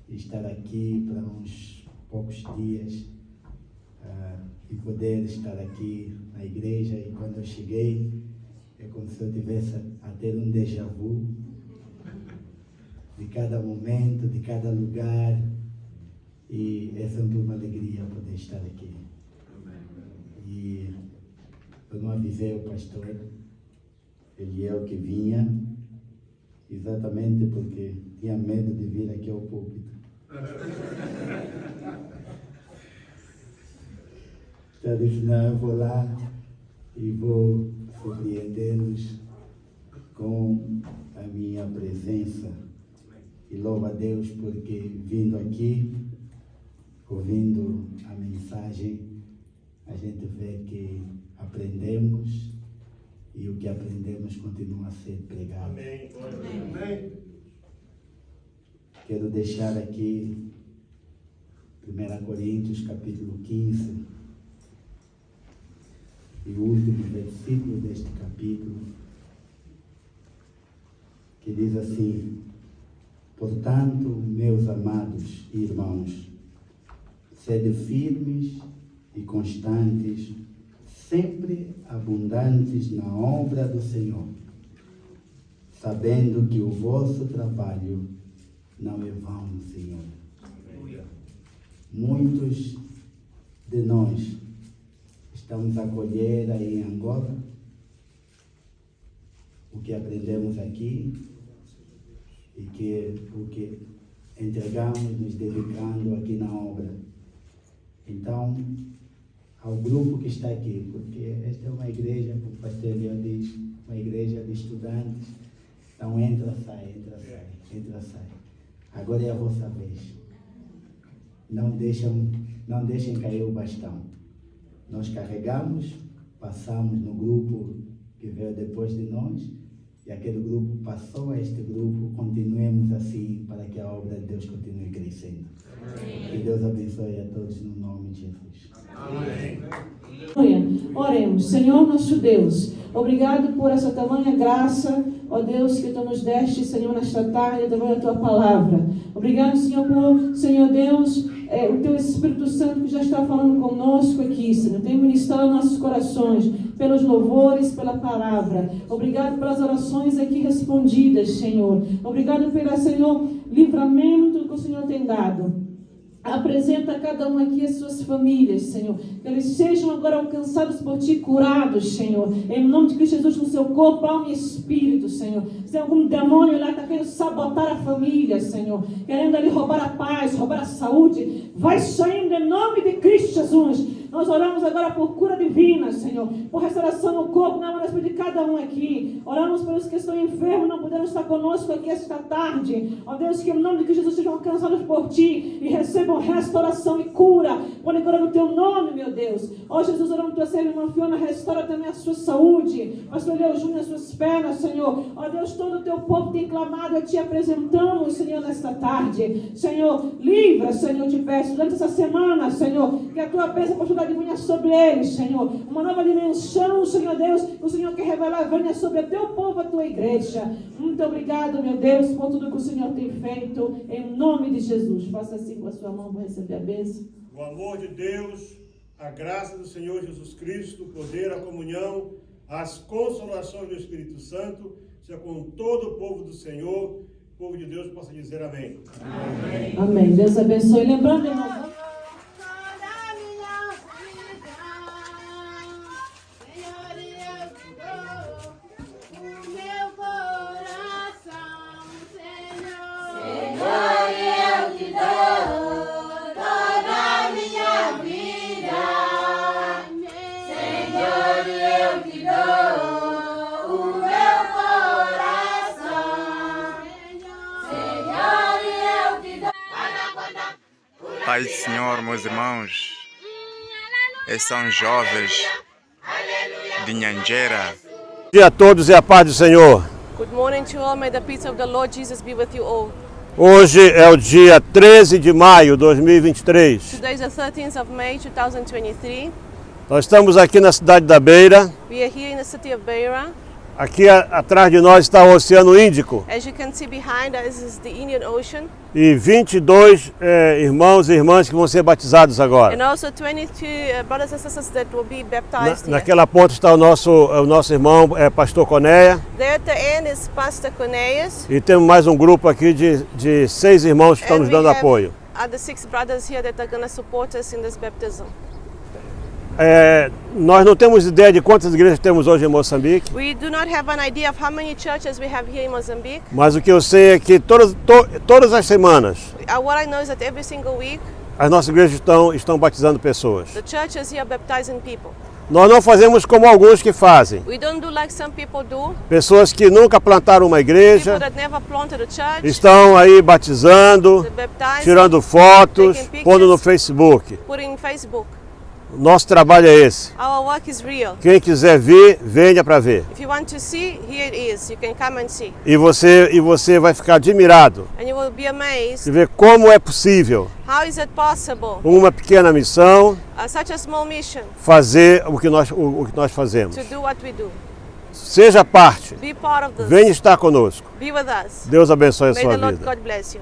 estar aqui para uns poucos dias e poder estar aqui na igreja. E quando eu cheguei, é como se eu tivesse a ter um déjà vu de cada momento, de cada lugar, e é sempre uma alegria poder estar aqui. E eu não avisei o pastor, ele é o que vinha, exatamente porque tinha medo de vir aqui ao púlpito. Já disse, não, eu vou lá e vou surpreendê-los com a minha presença. E louvo a Deus porque vindo aqui, ouvindo a mensagem, a gente vê que aprendemos e o que aprendemos continua a ser pregado. Amém. Amém. Quero deixar aqui 1 Coríntios capítulo 15 e o último versículo deste capítulo, que diz assim: portanto, meus amados irmãos, sede firmes e constantes, sempre abundantes na obra do Senhor, sabendo que o vosso trabalho não é vão no Senhor. Muitos de nós estamos a colher aí em Angola o que aprendemos aqui, e que o que entregamos, nos dedicando aqui na obra. Então, ao grupo que está aqui, porque esta é uma igreja, como o pastor Eliel diz, uma igreja de estudantes, então entra, sai, entra, sai, entra, sai. Agora é a vossa vez. Não deixem cair o bastão. Nós carregamos, passamos no grupo que veio depois de nós, e aquele grupo passou a este grupo, continuemos assim para que a obra de Deus continue crescendo. Amém. Que Deus abençoe a todos no nome de Jesus. Amém. Oremos. Senhor nosso Deus, obrigado por essa tamanha graça, ó Deus, que Tu nos deste, Senhor, nesta tarde, através da Tua palavra. Obrigado, Senhor, por, Senhor Deus, o Teu Espírito Santo que já está falando conosco aqui, Senhor. Tem ministrado nossos corações, pelos louvores, pela palavra. Obrigado pelas orações aqui respondidas, Senhor. Obrigado pelo, Senhor, livramento que o Senhor tem dado. Apresenta a cada um aqui as suas famílias, Senhor. Que eles sejam agora alcançados por Ti, curados, Senhor. Em nome de Cristo Jesus, no seu corpo, alma e espírito, Senhor. Se tem algum demônio lá que está querendo sabotar a família, Senhor, querendo ali roubar a paz, roubar a saúde, vai saindo em nome de Cristo Jesus. Nós oramos agora por cura divina, Senhor, por restauração no corpo, na alma de cada um aqui. Oramos pelos que estão enfermos, não puderam estar conosco aqui esta tarde. Ó Deus, que em nome de Cristo Jesus sejam alcançados por Ti e recebam restauração e cura. Põe agora no Teu nome, meu Deus. Ó Jesus, oramos Tua serva irmã Fiona, restaura também a sua saúde. Pastor Leo Júnior, as suas pernas, Senhor. Ó Deus, todo o Teu povo tem clamado a Ti, apresentamos, Senhor, nesta tarde. Senhor, livra, Senhor, te peço, durante essa semana, Senhor, que a Tua bênção possa venha sobre eles, Senhor. Uma nova dimensão, Senhor Deus, o Senhor quer revelar, venha sobre o Teu povo, a Tua igreja. Muito obrigado, meu Deus, por tudo que o Senhor tem feito, em nome de Jesus. Faça assim com a sua mão para receber a bênção. O amor de Deus, a graça do Senhor Jesus Cristo, o poder, a comunhão, as consolações do Espírito Santo, seja com todo o povo do Senhor, o povo de Deus possa dizer amém. Amém. Amém. Deus abençoe. Lembrando, irmão, Pai do Senhor, meus irmãos, esses são jovens de Nhanjera. Bom dia a todos e a paz do Senhor. Good morning to all. May the peace of the Lord Jesus be with you all. Hoje é o dia 13 de maio de 2023. Today is the 13th of May 2023. Nós estamos aqui na cidade da Beira. We are here in the city of Beira. Aqui atrás de nós está o Oceano Índico. As you can see behind us is the Indian Ocean. E 22 irmãos e irmãs que vão ser batizados agora. And also 22 brothers and sisters that will be baptized here. Naquela ponta está o nosso irmão, Pastor Conéia. There at the end is Pastor Cornelius. E temos mais um grupo aqui de 6 irmãos que estão nos dando apoio. Other 6 brothers here that are going to support us in this baptism. Nós não temos ideia de quantas igrejas temos hoje em Moçambique. We do not have an idea of how many churches we have here in Mozambique. Mas o que eu sei é que todas as semanas What I know is that every single week as nossas igrejas estão batizando pessoas. the churches here are baptizing people. Nós não fazemos como alguns que fazem. We don't do like some people do. Pessoas que nunca plantaram uma igreja, People that never planted a church, estão aí batizando, baptizing, tirando fotos, taking pictures, pondo no Facebook. putting in Facebook. Nosso trabalho é esse. Our work is real. Quem quiser vir, venha para ver. If you want to see, here it is. You can come and see. E você vai ficar admirado And you will be amazed. de ver como é possível How is it possible? uma pequena missão Such a small mission fazer o que nós fazemos. to do what we do. Seja parte. Be part of this. Venha estar conosco. Be with us. Deus abençoe a May sua the Lord vida. God bless you.